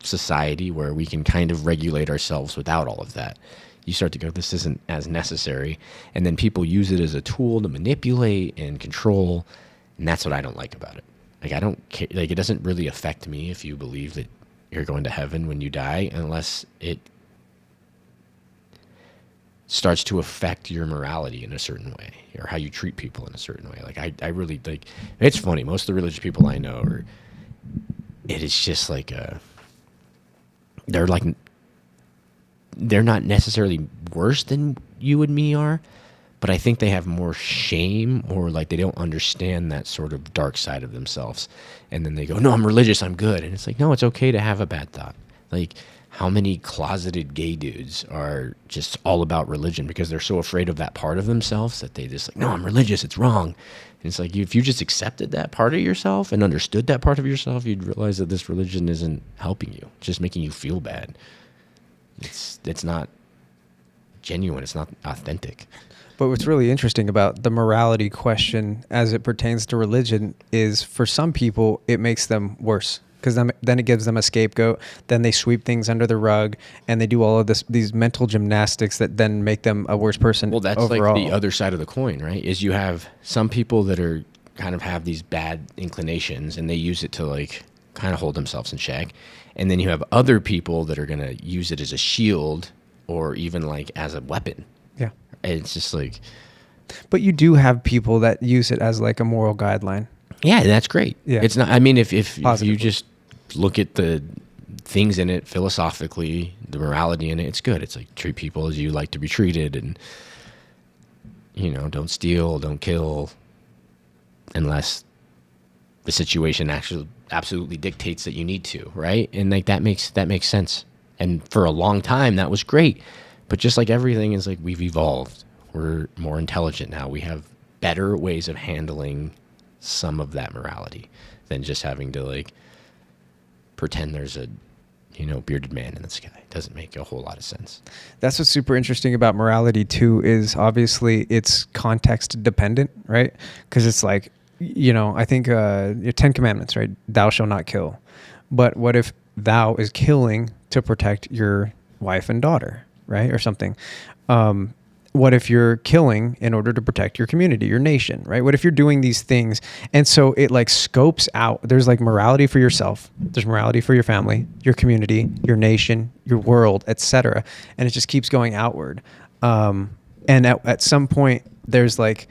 A: society where we can kind of regulate ourselves without all of that. You start to go, this isn't as necessary. And then people use it as a tool to manipulate and control. And that's what I don't like about it. Like, I don't care. Like, it doesn't really affect me if you believe that you're going to heaven when you die, unless it starts to affect your morality in a certain way, or how you treat people in a certain way. Like, I really, like, it's funny. Most of the religious people I know it is just like they're not necessarily worse than you and me are, but I think they have more shame, or like they don't understand that sort of dark side of themselves. And then they go, no, I'm religious, I'm good. And it's like, no, it's okay to have a bad thought. Like, how many closeted gay dudes are just all about religion because they're so afraid of that part of themselves that they just like, no, I'm religious, it's wrong. And it's like, if you just accepted that part of yourself and understood that part of yourself, you'd realize that this religion isn't helping you. It's just making you feel bad. It's not genuine. It's not authentic.
B: But what's really interesting about the morality question as it pertains to religion is, for some people, it makes them worse, because then it gives them a scapegoat. Then they sweep things under the rug, and they do all of these mental gymnastics that then make them a worse person.
A: Well, that's
B: overall.
A: like the other side of the coin, right? Is you have some people that are kind of have these bad inclinations, and they use it to like kind of hold themselves in check. And then you have other people that are going to use it as a shield, or even like as a weapon.
B: Yeah.
A: It's just like,
B: but you do have people that use it as like a moral guideline.
A: yeah, that's great.
B: Yeah.
A: It's not, I mean, if
B: Positively.
A: you just look at the things in it philosophically, the morality in it, it's good. It's like, treat people as you like to be treated, and, don't steal, don't kill, unless the situation actually absolutely dictates that you need to, right? And like that makes sense. And for a long time, that was great. But just like everything is like, we've evolved. We're more intelligent now. We have better ways of handling some of that morality than just having to like pretend there's a, bearded man in the sky. It doesn't make a whole lot of sense.
B: That's what's super interesting about morality too, is obviously it's context dependent, right? Because it's like, I think your 10 commandments, right? Thou shalt not kill. But what if thou is killing to protect your wife and daughter, right? Or something. What if you're killing in order to protect your community, your nation, right? What if you're doing these things? And so it like scopes out, there's like morality for yourself. There's morality for your family, your community, your nation, your world, etc. And it just keeps going outward. And at some point there's like,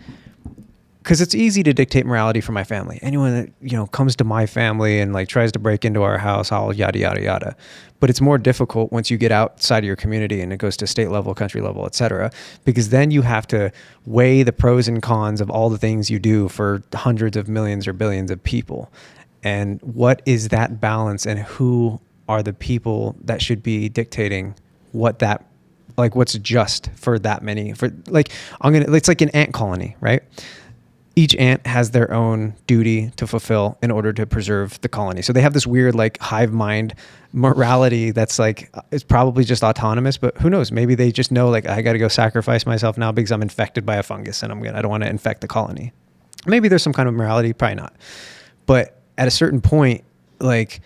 B: because it's easy to dictate morality for my family. Anyone that, comes to my family and like tries to break into our house, I'll yada, yada, yada. But it's more difficult once you get outside of your community and it goes to state level, country level, et cetera, because then you have to weigh the pros and cons of all the things you do for hundreds of millions or billions of people. And what is that balance, and who are the people that should be dictating what that, like what's just for that many, for like, it's like an ant colony, right? Each ant has their own duty to fulfill in order to preserve the colony. So they have this weird like hive mind morality that's like, it's probably just autonomous, but who knows? Maybe they just know like, I got to go sacrifice myself now because I'm infected by a fungus and I don't want to infect the colony. Maybe there's some kind of morality, probably not. But at a certain point, like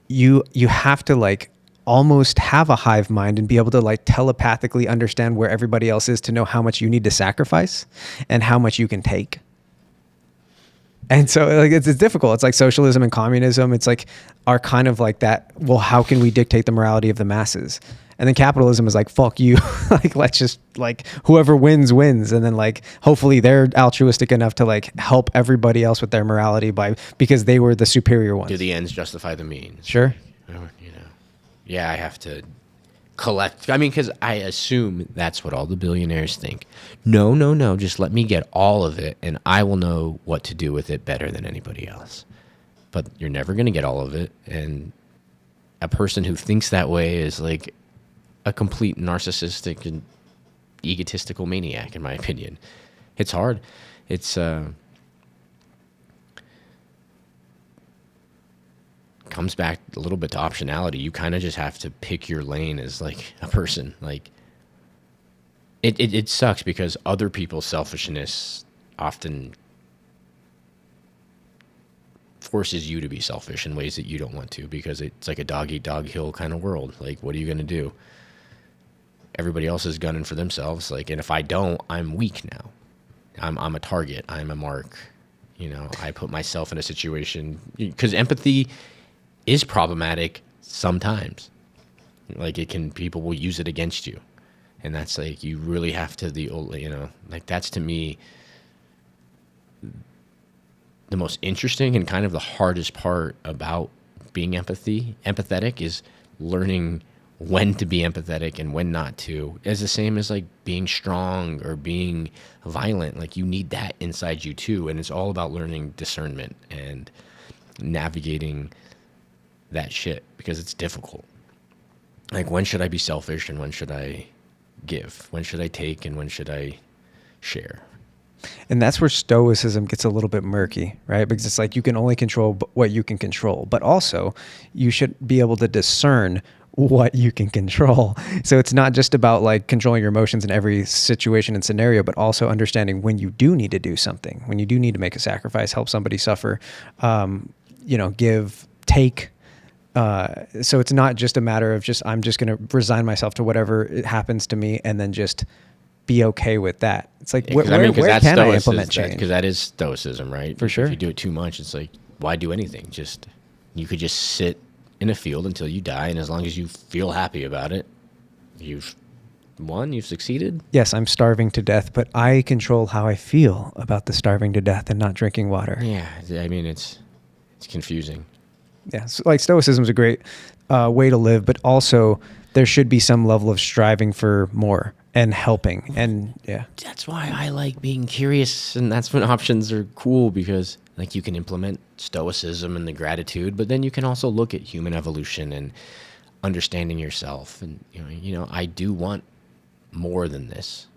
B: you have to like almost have a hive mind and be able to like telepathically understand where everybody else is to know how much you need to sacrifice and how much you can take. And so like it's difficult. It's like socialism and communism. It's like are kind of like that. Well, how can we dictate the morality of the masses? And then capitalism is like, fuck you. Like, let's just like whoever wins. And then like, hopefully they're altruistic enough to like help everybody else with their morality because they were the superior ones.
A: Do the ends justify the means?
B: Sure.
A: Yeah, I have to collect. I mean, because I assume that's what all the billionaires think. No. Just let me get all of it, and I will know what to do with it better than anybody else. But you're never going to get all of it. And a person who thinks that way is like a complete narcissistic and egotistical maniac, in my opinion. It's hard. It's comes back a little bit to optionality. You kind of just have to pick your lane as like a person. Like it sucks because other people's selfishness often forces you to be selfish in ways that you don't want to, because it's like a dog eat dog hill kind of world. Like, what are you going to do? Everybody else is gunning for themselves. Like, and if I don't, I'm weak now. I'm a target. I'm a mark. I put myself in a situation, because empathy is problematic sometimes. Like people will use it against you. And that's like, you really have to, like that's to me the most interesting and kind of the hardest part about being empathetic is learning when to be empathetic and when not to. It's the same as like being strong or being violent. Like you need that inside you too. And it's all about learning discernment and navigating that shit, because it's difficult. Like, when should I be selfish and when should I give? When should I take and when should I share?
B: And that's where stoicism gets a little bit murky, right? Because it's like you can only control what you can control, but also you should be able to discern what you can control. So it's not just about like controlling your emotions in every situation and scenario, but also understanding when you do need to do something, when you do need to make a sacrifice, help somebody suffer, give, take. So it's not just a matter of I'm just going to resign myself to whatever happens to me and then just be okay with that. It's like, where can I implement change?
A: Because that is stoicism, right?
B: For sure.
A: If you do it too much, it's like, why do anything? You could just sit in a field until you die, and as long as you feel happy about it, you've won, you've succeeded.
B: Yes, I'm starving to death, but I control how I feel about the starving to death and not drinking water.
A: Yeah, I mean, it's confusing.
B: Yeah, so like stoicism is a great way to live, but also there should be some level of striving for more and helping. And yeah,
A: that's why I like being curious, and that's when options are cool, because like you can implement stoicism and the gratitude, but then you can also look at human evolution and understanding yourself. And I do want more than this.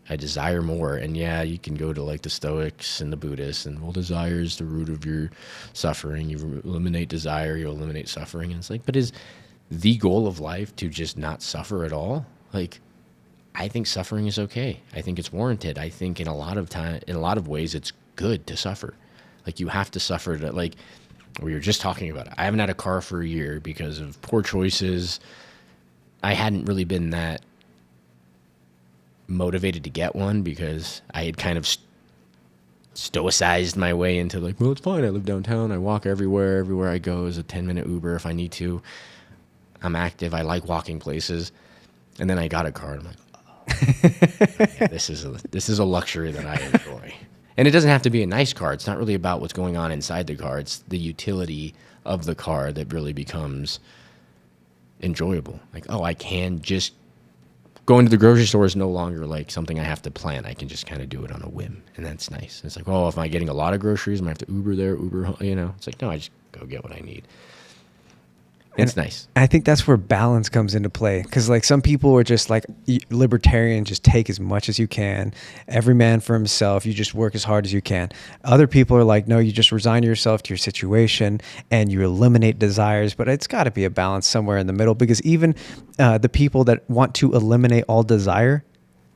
A: I desire more. And yeah, you can go to like the Stoics and the Buddhists, and well, desire is the root of your suffering. You eliminate desire, you eliminate suffering. And it's like, but is the goal of life to just not suffer at all? Like, I think suffering is okay. I think it's warranted. I think in a lot of ways, it's good to suffer. Like, you have to suffer to, like, we were just talking about it. I haven't had a car for a year because of poor choices. I hadn't really been that motivated to get one because I had kind of stoicized my way into like, well, it's fine. I live downtown. I walk everywhere. Everywhere I go is a 10-minute Uber if I need to. I'm active. I like walking places. And then I got a car. And I'm like, oh, yeah, this is a luxury that I enjoy. And it doesn't have to be a nice car. It's not really about what's going on inside the car. It's the utility of the car that really becomes enjoyable. Like, oh, I can just going to the grocery store is no longer like something I have to plan. I can just kind of do it on a whim, and that's nice. It's like, oh, if I'm getting a lot of groceries, I might have to Uber there, Uber home, you know. It's like, no, I just go get what I need. It's nice.
B: I think that's where balance comes into play. Because like some people are just like libertarian, just take as much as you can. Every man for himself. You just work as hard as you can. Other people are like, no, you just resign yourself to your situation and you eliminate desires. But it's got to be a balance somewhere in the middle. Because even the people that want to eliminate all desire,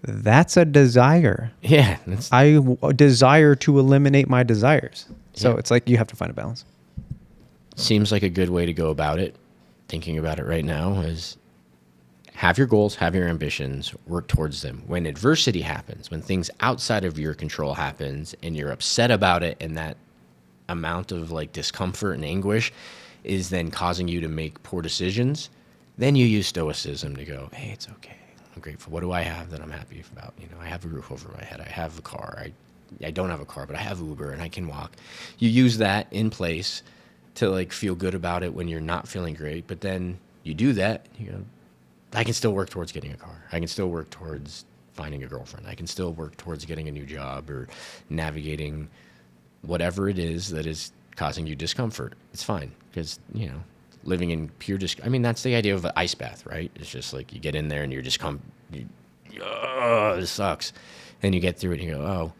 B: that's a desire.
A: Yeah.
B: I desire to eliminate my desires. So
A: Yeah.
B: it's like you have to find a balance.
A: Seems like a good way to go about it. Thinking about it right now is have your goals, have your ambitions, work towards them. When adversity happens, when things outside of your control happens and you're upset about it, and that amount of like discomfort and anguish is then causing you to make poor decisions, then you use stoicism to go, hey, it's okay. I'm grateful. What do I have that I'm happy about? You know, I have a roof over my head. I have a car. I don't have a car, but I have Uber and I can walk. You use that in place to like feel good about it when you're not feeling great. But then you do that, you go, I can still work towards getting a car. I can still work towards finding a girlfriend. I can still work towards getting a new job or navigating whatever it is that is causing you discomfort. It's fine because, you know, living in pure I mean, that's the idea of an ice bath, right? It's just like you get in there and you're just this sucks. Then you get through it and you go, oh,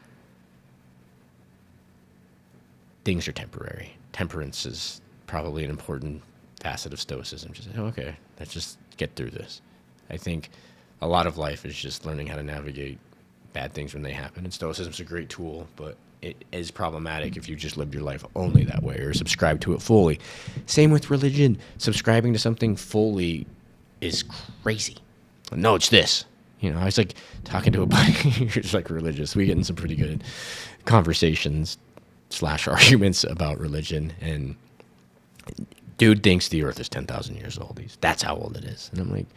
A: things are temporary. Temperance is probably an important facet of stoicism. Just say, oh, okay, let's just get through this. I think a lot of life is just learning how to navigate bad things when they happen. And stoicism is a great tool, but it is problematic if you just live your life only that way or subscribe to it fully. Same with religion. Subscribing to something fully is crazy. No, it's this. You know, I was like talking to a buddy who's like religious. We get in some pretty good conversations / arguments about religion, and dude thinks the earth is 10,000 years old. That's how old it is. And I'm like,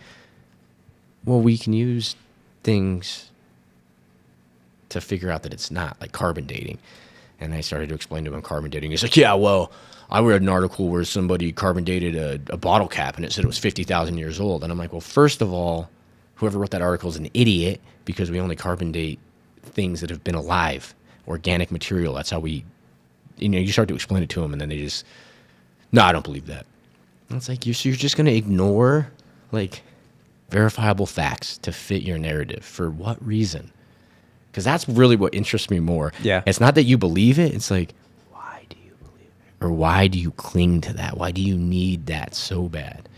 A: well, we can use things to figure out that it's not, like carbon dating. And I started to explain to him carbon dating. He's like, yeah, well, I read an article where somebody carbon dated a bottle cap and it said it was 50,000 years old. And I'm like, well, first of all, whoever wrote that article is an idiot, because we only carbon date things that have been alive, organic material. That's how we, you know, you start to explain it to them and then they just, no, I don't believe that. And it's like, you're just going to ignore like verifiable facts to fit your narrative. For what reason? Because that's really what interests me more.
B: Yeah.
A: It's not that you believe it. It's like, why do you believe it? Or why do you cling to that? Why do you need that so bad?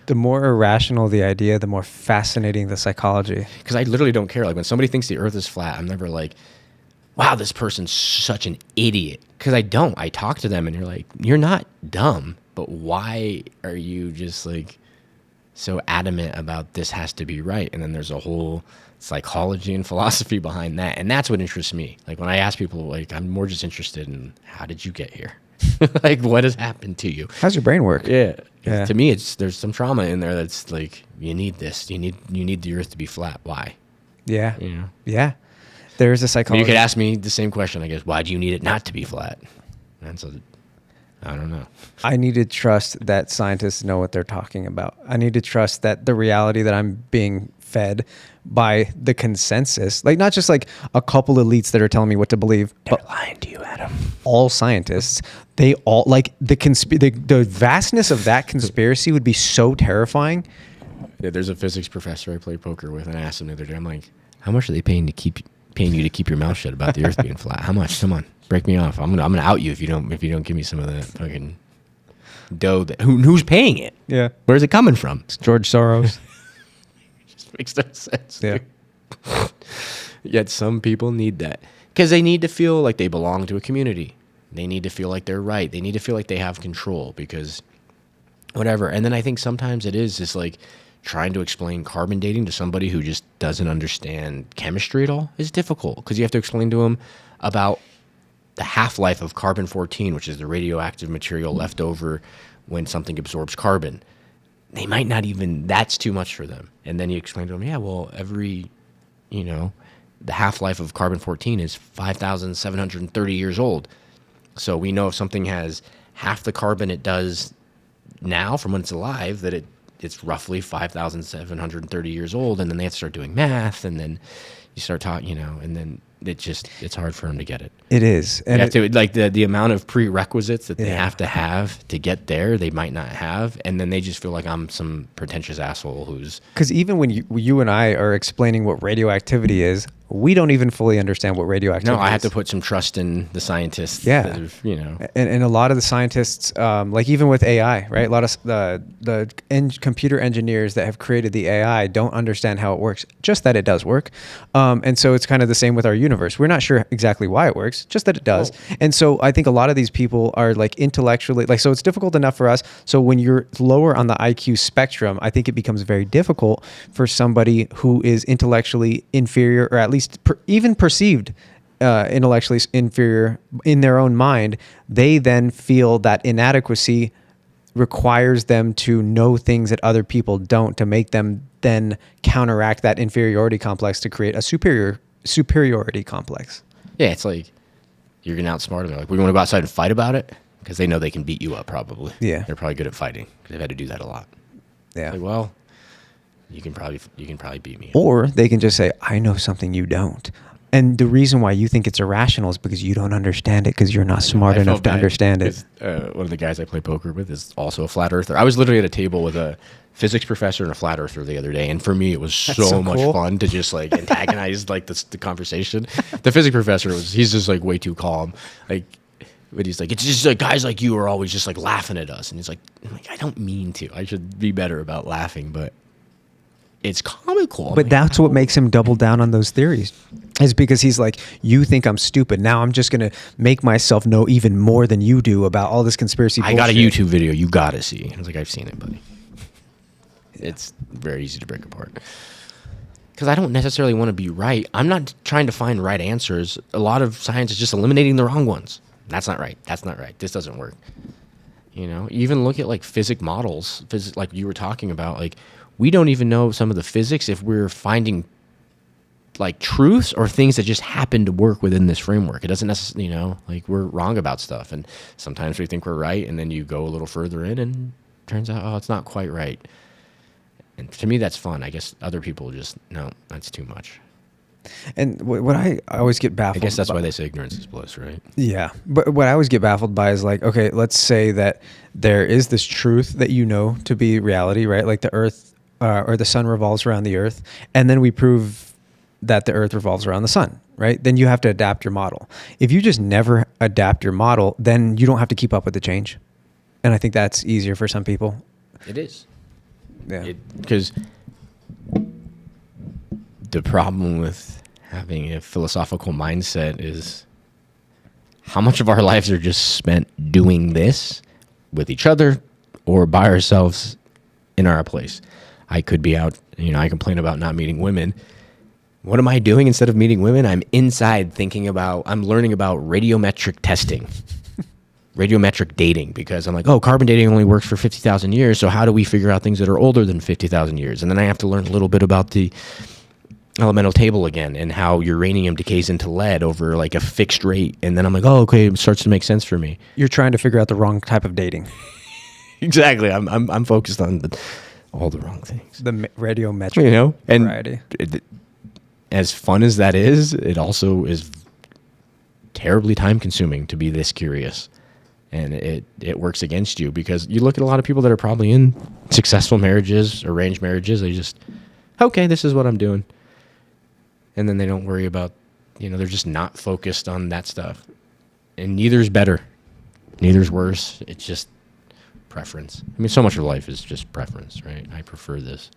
B: The more irrational the idea, the more fascinating the psychology.
A: Because I literally don't care. Like when somebody thinks the earth is flat, I'm never like, wow, this person's such an idiot. Because I don't. I talk to them and you're like, you're not dumb, but why are you just like so adamant about this has to be right? And then there's a whole psychology and philosophy behind that. And that's what interests me. Like when I ask people, like, I'm more just interested in how did you get here? Like what has happened to you?
B: How's your brain work?
A: Yeah.
B: Yeah.
A: To me, there's some trauma in there that's like, you need this. You need the earth to be flat. Why?
B: Yeah.
A: You know?
B: Yeah. There's a
A: I mean,
B: psychology.
A: you could ask me the same question, I guess. Why do you need it not to be flat? And so, I don't know.
B: I need to trust that scientists know what they're talking about. I need to trust that the reality that I'm being fed by the consensus, like not just like a couple elites that are telling me what to believe, but
A: lying to you, Adam.
B: all scientists, they all like the vastness of that conspiracy would be so terrifying.
A: Yeah, there's a physics professor I play poker with, and I asked him the other day, I'm like, How much are they paying you to keep your mouth shut about the Earth being flat? How much? Come on, break me off. I'm gonna out you if you don't give me some of that fucking dough. Who's paying it?
B: Yeah.
A: Where's it coming from?
B: It's George Soros.
A: Just makes no sense.
B: Yeah.
A: Yet some people need that because they need to feel like they belong to a community. They need to feel like they're right. They need to feel like they have control because whatever. And then I think sometimes it is just like trying to explain carbon dating to somebody who just doesn't understand chemistry at all is difficult because you have to explain to them about the half-life of carbon-14, which is the radioactive material left over when something absorbs carbon. They might not even, that's too much for them. And then you explain to them, yeah, well, the half-life of carbon-14 is 5,730 years old. So we know if something has half the carbon it does now from when it's alive, that it's roughly 5,730 years old. And then they have to start doing math, and then you start talking, and then it's hard for them to get it.
B: It is. And
A: you have to, like the amount of prerequisites that they have to get there, they might not have. And then they just feel like I'm some pretentious asshole who's...
B: Because even when you and I are explaining what radioactivity is, we don't even fully understand what radioactivity is.
A: No, I have to put some trust in the scientists.
B: Yeah.
A: That have,
B: And a lot of the scientists, like even with AI, right? A lot of the computer engineers that have created the AI don't understand how it works, just that it does work. And so it's kind of the same with our universe. We're not sure exactly why it works, just that it does. Oh. And so I think a lot of these people are like intellectually, like, so it's difficult enough for us. So when you're lower on the IQ spectrum, I think it becomes very difficult for somebody who is intellectually inferior, or at least even perceived intellectually inferior in their own mind. They then feel that inadequacy requires them to know things that other people don't, to make them then counteract that inferiority complex to create a superiority complex.
A: Yeah, it's like you're gonna outsmart them. Like, we want to go outside and fight about it because they know they can beat you up. Probably.
B: Yeah,
A: they're probably good at fighting because they've had to do that a lot.
B: Yeah.
A: Like, well, you can probably beat me.
B: Or they can just say, I know something you don't. And the reason why you think it's irrational is because you don't understand it, because you're not smart enough to understand it.
A: One of the guys I play poker with is also a flat earther. I was literally at a table with a physics professor and a flat earther the other day, and for me it was so much fun to just like antagonize like the conversation. The physics professor he's just like way too calm, like, but he's like, it's just like guys like you are always just like laughing at us, and he's like, I don't mean to. I should be better about laughing, but it's comical.
B: But that's what makes him double down on those theories, is because he's like, you think I'm stupid. Now I'm just going to make myself know even more than you do about all this conspiracy bullshit.
A: I got a YouTube video you got to see. I was like, I've seen it, buddy. It's very easy to break apart. Because I don't necessarily want to be right. I'm not trying to find right answers. A lot of science is just eliminating the wrong ones. That's not right. That's not right. This doesn't work. Even look at like physics models, like you were talking about, like, we don't even know some of the physics if we're finding like truths or things that just happen to work within this framework. It doesn't necessarily, like, we're wrong about stuff. And sometimes we think we're right, and then you go a little further in and turns out, oh, it's not quite right. And to me, that's fun. I guess other people just, no, that's too much.
B: And what I always get baffled,
A: I guess that's why they say ignorance is bliss, right?
B: Yeah. But what I always get baffled by is like, okay, let's say that there is this truth that you know to be reality, right? Like the earth or the sun revolves around the earth. And then we prove that the earth revolves around the sun, right? Then you have to adapt your model. If you just never adapt your model, then you don't have to keep up with the change. And I think that's easier for some people.
A: It is.
B: Yeah.
A: Because the problem with having a philosophical mindset is how much of our lives are just spent doing this with each other or by ourselves in our place. I could be out, I complain about not meeting women. What am I doing instead of meeting women? I'm inside I'm learning about radiometric testing, radiometric dating, because I'm like, oh, carbon dating only works for 50,000 years. So how do we figure out things that are older than 50,000 years? And then I have to learn a little bit about the elemental table again and how uranium decays into lead over like a fixed rate. And then I'm like, oh, okay, it starts to make sense for me.
B: You're trying to figure out the wrong type of dating.
A: Exactly. I'm focused on all the wrong things.
B: The radiometric
A: and
B: variety.
A: As fun as that is, it also is terribly time consuming to be this curious. And it works against you, because you look at a lot of people that are probably in successful marriages, arranged marriages, they just, okay, this is what I'm doing. and then they don't worry about, they're just not focused on that stuff. And neither's better, neither's worse. It's just preference. I mean, so much of life is just preference, right? I prefer this.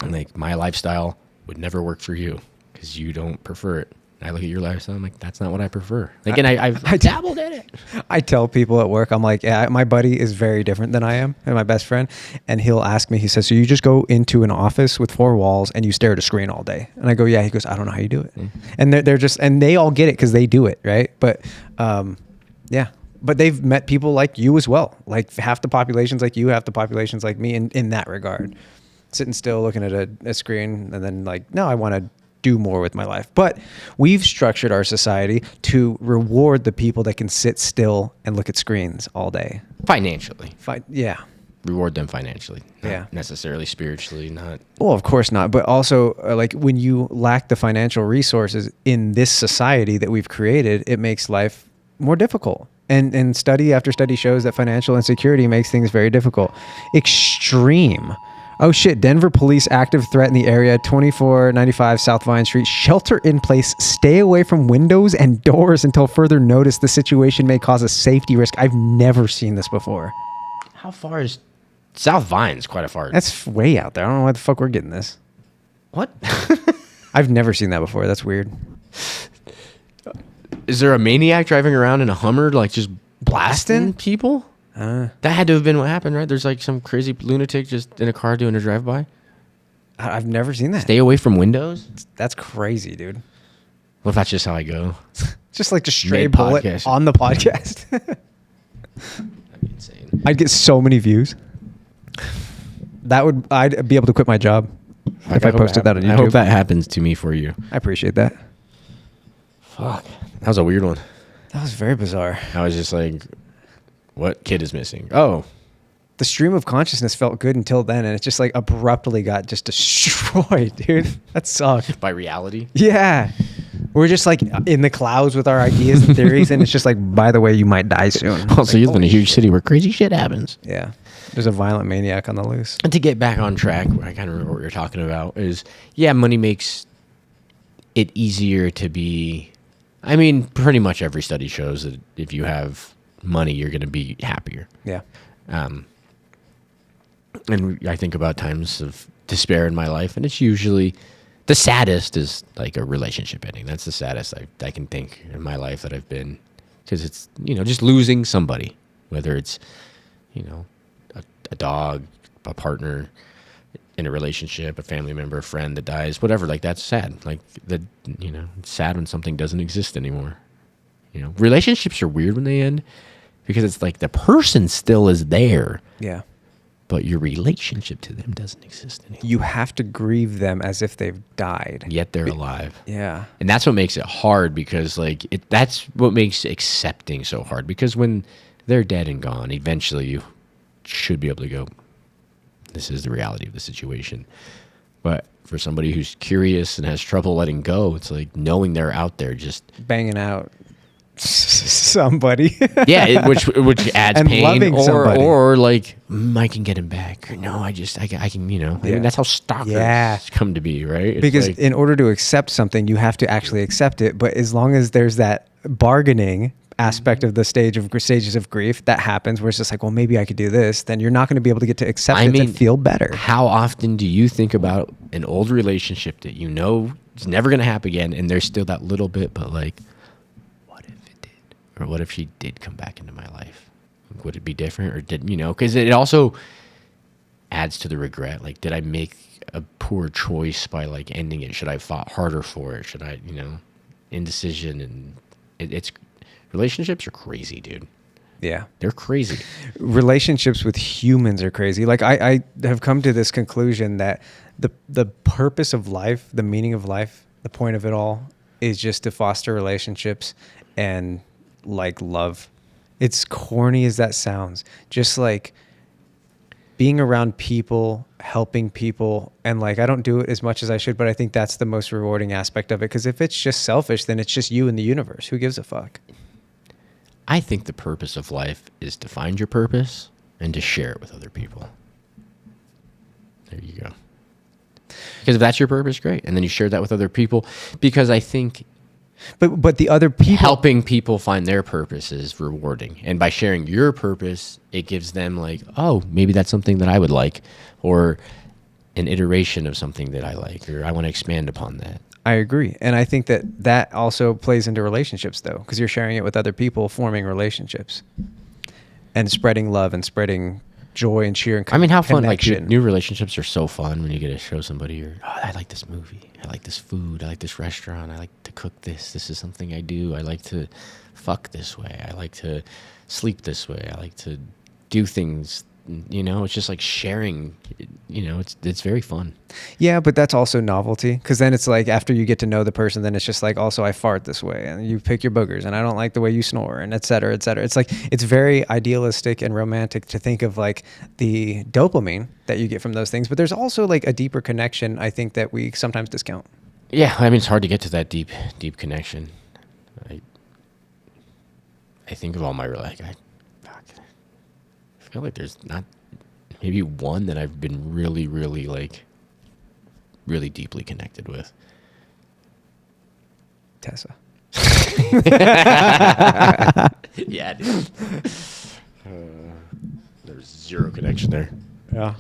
A: And like my lifestyle would never work for you because you don't prefer it. I look at your lifestyle, I'm like, that's not what I prefer. Like, and I've dabbled in it.
B: I tell people at work, I'm like, yeah, my buddy is very different than I am, and my best friend. And he'll ask me, he says, so you just go into an office with 4 walls and you stare at a screen all day? And I go, yeah. He goes, I don't know how you do it. And they're just, and they all get it because they do it, right? But yeah. But they've met people like you as well. Like half the population's like you, half the population's like me in that regard. Sitting still, looking at a screen, and then like, no, I want to do more with my life. But we've structured our society to reward the people that can sit still and look at screens all day.
A: Financially.
B: Yeah.
A: Reward them financially.
B: Not
A: necessarily spiritually, not.
B: Well, of course not. But also, like when you lack the financial resources in this society that we've created, it makes life more difficult. And study after study shows that financial insecurity makes things very difficult. Extreme. Oh shit, Denver police active threat in the area, 2495 South Vine Street. Shelter in place, stay away from windows and doors until further notice. The situation may cause a safety risk. I've never seen this before.
A: How far is South Vine's quite a far.
B: That's way out there. I don't know why the fuck we're getting this.
A: What?
B: I've never seen that before. That's weird.
A: Is there a maniac driving around in a Hummer, like just blasting people? That had to have been what happened, right? There's like some crazy lunatic just in a car doing a drive-by.
B: I've never seen that.
A: Stay away from windows?
B: That's crazy, dude.
A: Well, if that's just how I go.
B: Just like the stray
A: Mid-podcast.
B: bullet on the podcast.
A: That'd be insane.
B: I'd get so many views. I'd be able to quit my job if I posted that on YouTube.
A: I hope that happens to me for you.
B: I appreciate that.
A: Fuck. That was a weird one.
B: That was very bizarre.
A: I was just like, what kid is missing? Oh.
B: The stream of consciousness felt good until then, and it just like abruptly got just destroyed, dude. That sucked.
A: By reality?
B: Yeah. We're just like in the clouds with our ideas and theories, and it's just like, by the way, you might die soon.
A: Also, you live in a huge city where crazy shit happens.
B: Yeah. There's a violent maniac on the loose.
A: And to get back on track, I kind of remember what you're talking about is, yeah, money makes it easier to be, I mean, pretty much every study shows that if you have money, you're going to be happier.
B: Yeah.
A: And I think about times of despair in my life, and it's usually the saddest is like a relationship ending. That's the saddest I can think in my life that I've been, because it's, just losing somebody, whether it's, a dog, a partner in a relationship, a family member, a friend that dies, whatever. Like that's sad. Like it's sad when something doesn't exist anymore. Relationships are weird when they end because it's like the person still is there.
B: Yeah.
A: But your relationship to them doesn't exist anymore.
B: You have to grieve them as if they've died.
A: Yet they're alive.
B: Yeah.
A: And that's what makes it hard because that's what makes accepting so hard, because when they're dead and gone, eventually you should be able to go, this is the reality of the situation. But for somebody who's curious and has trouble letting go, it's like knowing they're out there just
B: banging out somebody.
A: Yeah, which adds
B: and
A: pain,
B: loving somebody.
A: or like I can get him back. Or, no, I can. I mean, that's how stalkers come to be, right? It's
B: because
A: like,
B: in order to accept something, you have to actually accept it. But as long as there's that bargaining aspect of the stages of grief that happens, where it's just like, well, maybe I could do this, then you're not going to be able to get to accept it and feel better.
A: How often do you think about an old relationship that it's never going to happen again, and there's still that little bit, but like, what if it did? Or what if she did come back into my life? Would it be different, or did because it also adds to the regret. Like, did I make a poor choice by like ending it? Should I have fought harder for it? Should I, indecision, and it's relationships are crazy, dude.
B: Yeah.
A: They're crazy.
B: Relationships with humans are crazy. Like I have come to this conclusion that the purpose of life, the meaning of life, the point of it all is just to foster relationships and like love. It's corny as that sounds. Just like being around people, helping people, and like I don't do it as much as I should, but I think that's the most rewarding aspect of it, because if it's just selfish, then it's just you and the universe. Who gives a fuck?
A: I think the purpose of life is to find your purpose and to share it with other people. There you go. Because if that's your purpose, great. And then you share that with other people. Because I think
B: But the other people,
A: helping people find their purpose is rewarding. And by sharing your purpose, it gives them like, oh, maybe that's something that I would like, or an iteration of something that I like, or I want to expand upon that.
B: I agree. And I think that also plays into relationships, though, because you're sharing it with other people, forming relationships and spreading love and spreading joy and cheer and
A: I mean, how fun, like
B: connection.
A: new relationships are so fun when you get to show somebody, oh, I like this movie. I like this food. I like this restaurant. I like to cook this. This is something I do. I like to fuck this way. I like to sleep this way. I like to do things, it's just like sharing, it's very fun.
B: Yeah, but that's also novelty, because then it's like after you get to know the person, then it's just like, also I fart this way and you pick your boogers and I don't like the way you snore and et cetera, et cetera. It's like, it's very idealistic and romantic to think of like the dopamine that you get from those things, but there's also like a deeper connection, I think, that we sometimes discount.
A: Yeah, I mean, it's hard to get to that deep connection. I think of all my, I feel like there's not maybe one that I've been really, really really deeply connected with.
B: Tessa.
A: Yeah, dude. There's zero connection there.
B: Yeah.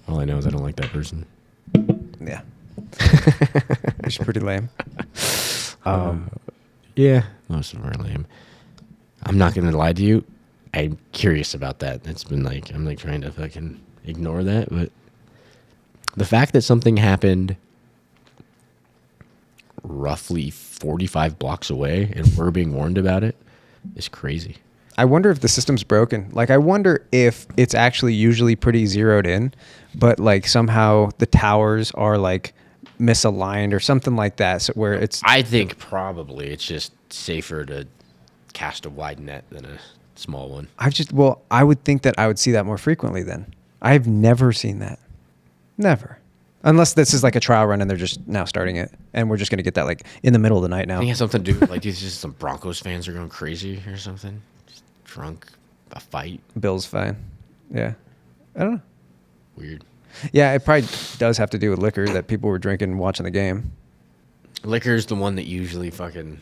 A: All I know is I don't like that person.
B: Yeah. She's pretty lame.
A: Yeah, most of them are lame. I'm not going to lie to you. I'm curious about that. It's been like, I'm like trying to fucking ignore that, but the fact that something happened roughly 45 blocks away and we're being warned about it is crazy.
B: I wonder if the system's broken. Like, I wonder if it's actually usually pretty zeroed in, but like somehow the towers are like misaligned or something like that. So where it's,
A: I think probably it's just safer to cast a wide net than a small one.
B: I would think that I would see that more frequently then. I've never seen that. Never. Unless this is like a trial run and they're just now starting it and we're just going to get that like in the middle of the night now.
A: I think it has something to do with like these just some Broncos fans are going crazy or something. Just drunk, a fight.
B: Bills fine. Yeah. I don't know.
A: Weird.
B: Yeah, it probably does have to do with liquor that people were drinking and watching the game.
A: Liquor is the one that usually fucking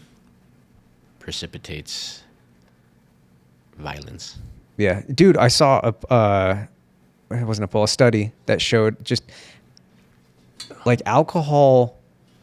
A: precipitates violence.
B: Yeah. Dude, I saw it wasn't a study that showed just like alcohol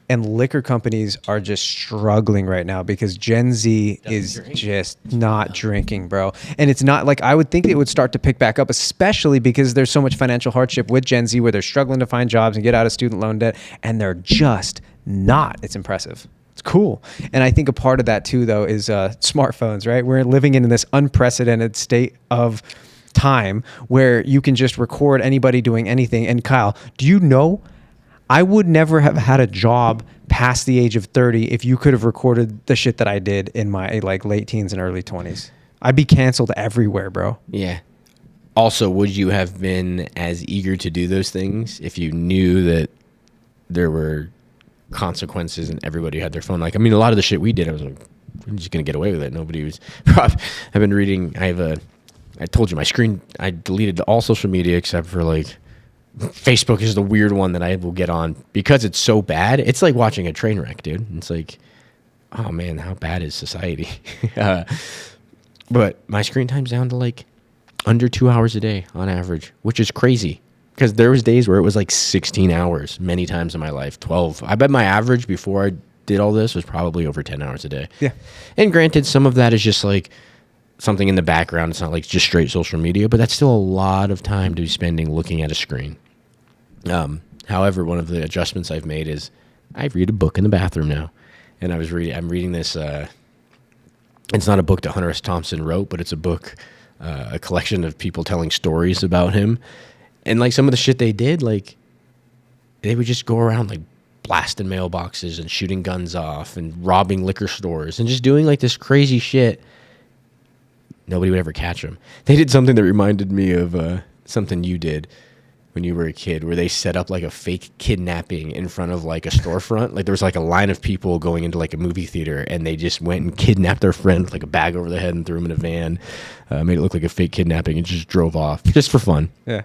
B: and liquor companies are just struggling right now because Gen Z is just not drinking, bro. And it's not like, I would think it would start to pick back up, especially because there's so much financial hardship with Gen Z where they're struggling to find jobs and get out of student loan debt, and they're just not. It's impressive. It's cool. And I think a part of that too, though, is smartphones, right? We're living in this unprecedented state of time where you can just record anybody doing anything. And Kyle, do you know, I would never have had a job past the age of 30 if you could have recorded the shit that I did in my like late teens and early 20s. I'd be canceled everywhere, bro.
A: Yeah. Also, would you have been as eager to do those things if you knew that there were consequences and everybody had their phone? Like, I mean, a lot of the shit we did, I was like, we're just going to get away with it. Nobody was. I've been reading, I told you my screen, I deleted all social media except for like Facebook is the weird one that I will get on because it's so bad. It's like watching a train wreck, dude. It's like, oh man, how bad is society? But my screen time's down to like under 2 hours a day on average, which is crazy because there was days where it was like 16 hours many times in my life, 12. I bet my average before I did all this was probably over 10 hours a day.
B: Yeah. And
A: granted, some of that is just like something in the background. It's not like just straight social media, but that's still a lot of time to be spending looking at a screen. However, one of the adjustments I've made is I read a book in the bathroom now. And I'm reading this, it's not a book that Hunter S. Thompson wrote, but it's a book, a collection of people telling stories about him. And like some of the shit they did, like they would just go around like blasting mailboxes and shooting guns off and robbing liquor stores and just doing like this crazy shit. Nobody would ever catch them. They did something that reminded me of something you did when you were a kid, where they set up like a fake kidnapping in front of like a storefront. Like there was like a line of people going into like a movie theater, and they just went and kidnapped their friend with like a bag over the head and threw him in a van, made it look like a fake kidnapping, and just drove off just for fun.
B: Yeah.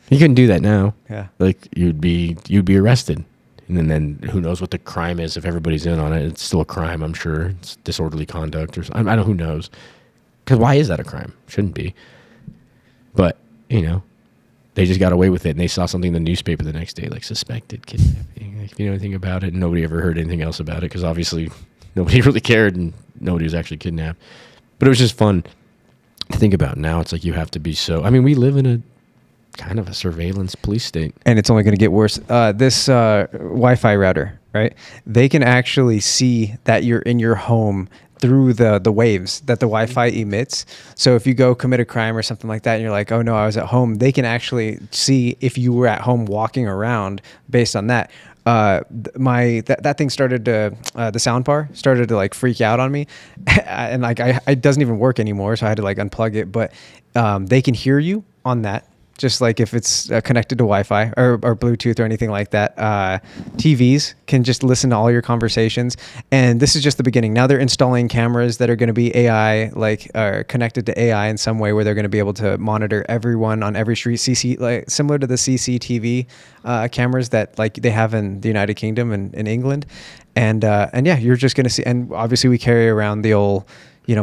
A: You couldn't do that now.
B: Yeah.
A: Like you'd be arrested, and then who knows what the crime is if everybody's in on it? It's still a crime, I'm sure. It's disorderly conduct or something. I don't. Who knows? Because why is that a crime? Shouldn't be. But they just got away with it, and they saw something in the newspaper the next day, like suspected kidnapping. Like, if you know anything about it, and nobody ever heard anything else about it, because obviously nobody really cared, and nobody was actually kidnapped. But it was just fun to think about. Now it's like you have to be so. I mean, we live in a kind of a surveillance police state,
B: and it's only going to get worse. This Wi-Fi router, right? They can actually see that you're in your home through the waves that the Wi-Fi emits. So if you go commit a crime or something like that, and you're like, oh no, I was at home, they can actually see if you were at home walking around based on that. That thing started to the sound bar started to like freak out on me, and like it doesn't even work anymore, so I had to like unplug it. But they can hear you on that. Just like if it's connected to Wi-Fi or Bluetooth or anything like that. TVs can just listen to all your conversations. And this is just the beginning. Now they're installing cameras that are going to be AI, like connected to AI in some way, where they're going to be able to monitor everyone on every street, like similar to the CCTV cameras that like they have in the United Kingdom and in England. And yeah, you're just going to see. And obviously we carry around the old,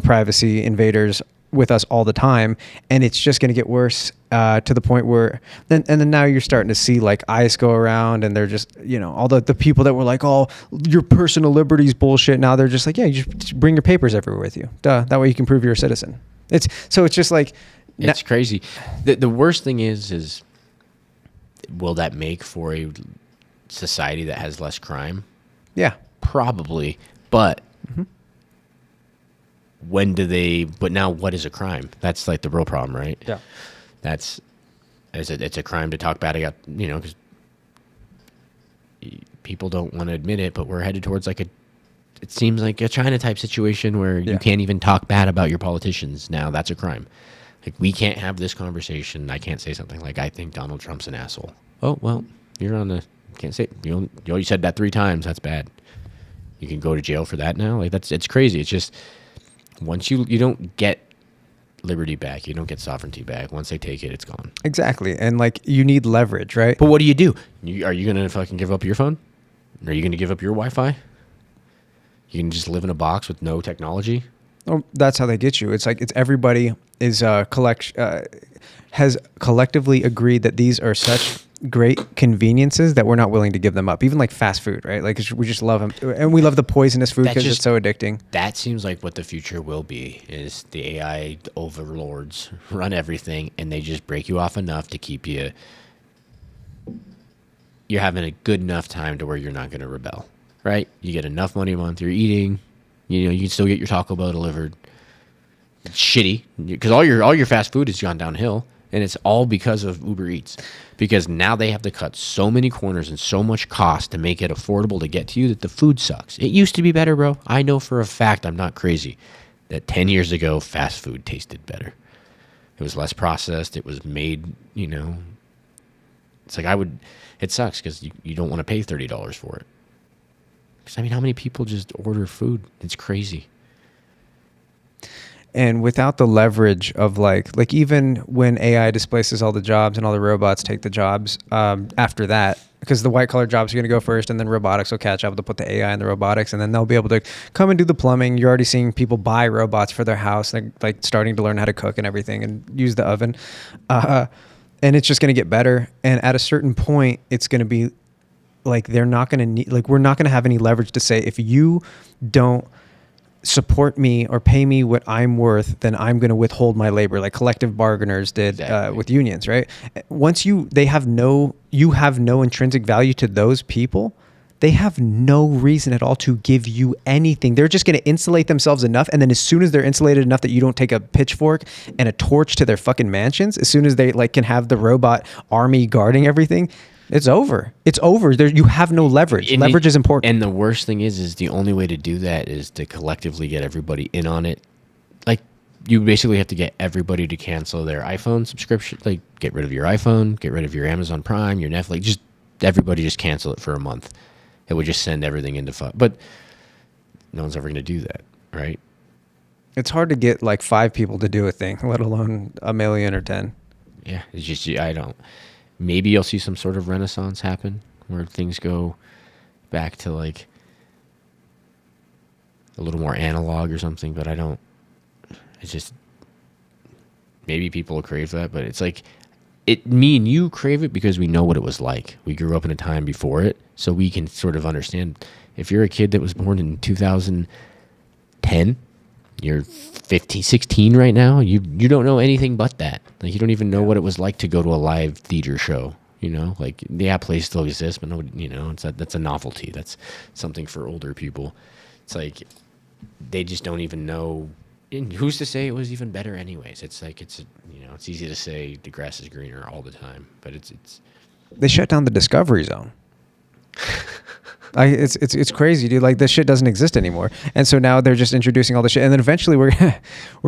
B: privacy invaders with us all the time, and it's just going to get worse to the point where then now you're starting to see like ICE go around, and they're just all the people that were like, oh, your personal liberties bullshit, now they're just like, yeah, you just bring your papers everywhere with you, that way you can prove you're a citizen. It's just like
A: it's crazy. The worst thing is will that make for a society that has less crime?
B: Yeah,
A: probably, but but now what is a crime? That's like the real problem, right?
B: Yeah.
A: It's a crime to talk bad about, because people don't want to admit it, but we're headed towards it seems like a China type situation where you can't even talk bad about your politicians. Now that's a crime. Like, we can't have this conversation. I can't say something like, I think Donald Trump's an asshole. Oh, well, can't say, you said that 3 times. That's bad. You can go to jail for that now. Like, it's crazy. It's just, once you don't get liberty back, you don't get sovereignty back. Once they take it, it's gone.
B: Exactly. And like, you need leverage, right?
A: But what do? Are you going to fucking give up your phone? Are you going to give up your Wi-Fi? You can just live in a box with no technology?
B: Oh, that's how they get you. It's like everybody is has collectively agreed that these are such great conveniences that we're not willing to give them up. Even like fast food, right? Like, we just love them, and we love the poisonous food because it's so addicting.
A: That seems like what the future will be: is the AI overlords run everything, and they just break you off enough to keep you're having a good enough time to where you're not going to rebel, right? You get enough money a month, you're eating, you can still get your Taco Bell delivered. It's shitty because all your fast food has gone downhill. And it's all because of Uber Eats. Because now they have to cut so many corners and so much cost to make it affordable to get to you that the food sucks. It used to be better, bro. I know for a fact, I'm not crazy, that 10 years ago, fast food tasted better. It was less processed. It was made, It's like it sucks because you don't want to pay $30 for it. Because, how many people just order food? It's crazy.
B: And without the leverage of like even when AI displaces all the jobs and all the robots take the jobs after that, because the white collar jobs are going to go first, and then robotics will catch up. They'll put the AI in the robotics, and then they'll be able to come and do the plumbing. You're already seeing people buy robots for their house. They're like starting to learn how to cook and everything and use the oven. And it's just going to get better. And at a certain point, it's going to be like, they're not going to need, like, we're not going to have any leverage to say, if you don't support me or pay me what I'm worth, then I'm going to withhold my labor, like collective bargainers did with unions, right? Once you have no intrinsic value to those people, they have no reason at all to give you anything. They're just going to insulate themselves enough, and then as soon as they're insulated enough that you don't take a pitchfork and a torch to their fucking mansions, as soon as they like can have the robot army guarding everything, it's over. It's over. You have no leverage. Leverage is important.
A: And the worst thing is the only way to do that is to collectively get everybody in on it. Like, you basically have to get everybody to cancel their iPhone subscription. Like, get rid of your iPhone, get rid of your Amazon Prime, your Netflix. Just everybody just cancel it for a month. It would just send everything into fun. But no one's ever going to do that, right?
B: It's hard to get like 5 people to do a thing, let alone a million or 10.
A: Yeah, it's just I don't. maybe you'll see some sort of renaissance happen where things go back to like a little more analog or something, but I don't. It's just maybe people will crave that, but it's like me and you crave it because we know what it was like. We grew up in a time before it, so we can sort of understand. If you're a kid that was born in 2010, you're 15, 16 right now, you don't know anything but that. Like, you don't even know what it was like to go to a live theater show. You know, like, yeah, plays still exist, but nobody, you know, that's a novelty. That's something for older people. It's like they just don't even know. And who's to say it was even better anyways? It's like, it's easy to say the grass is greener all the time, but it's
B: They shut down the Discovery Zone. It's crazy, dude. Like, this shit doesn't exist anymore, and so now they're just introducing all this shit, and then eventually we're gonna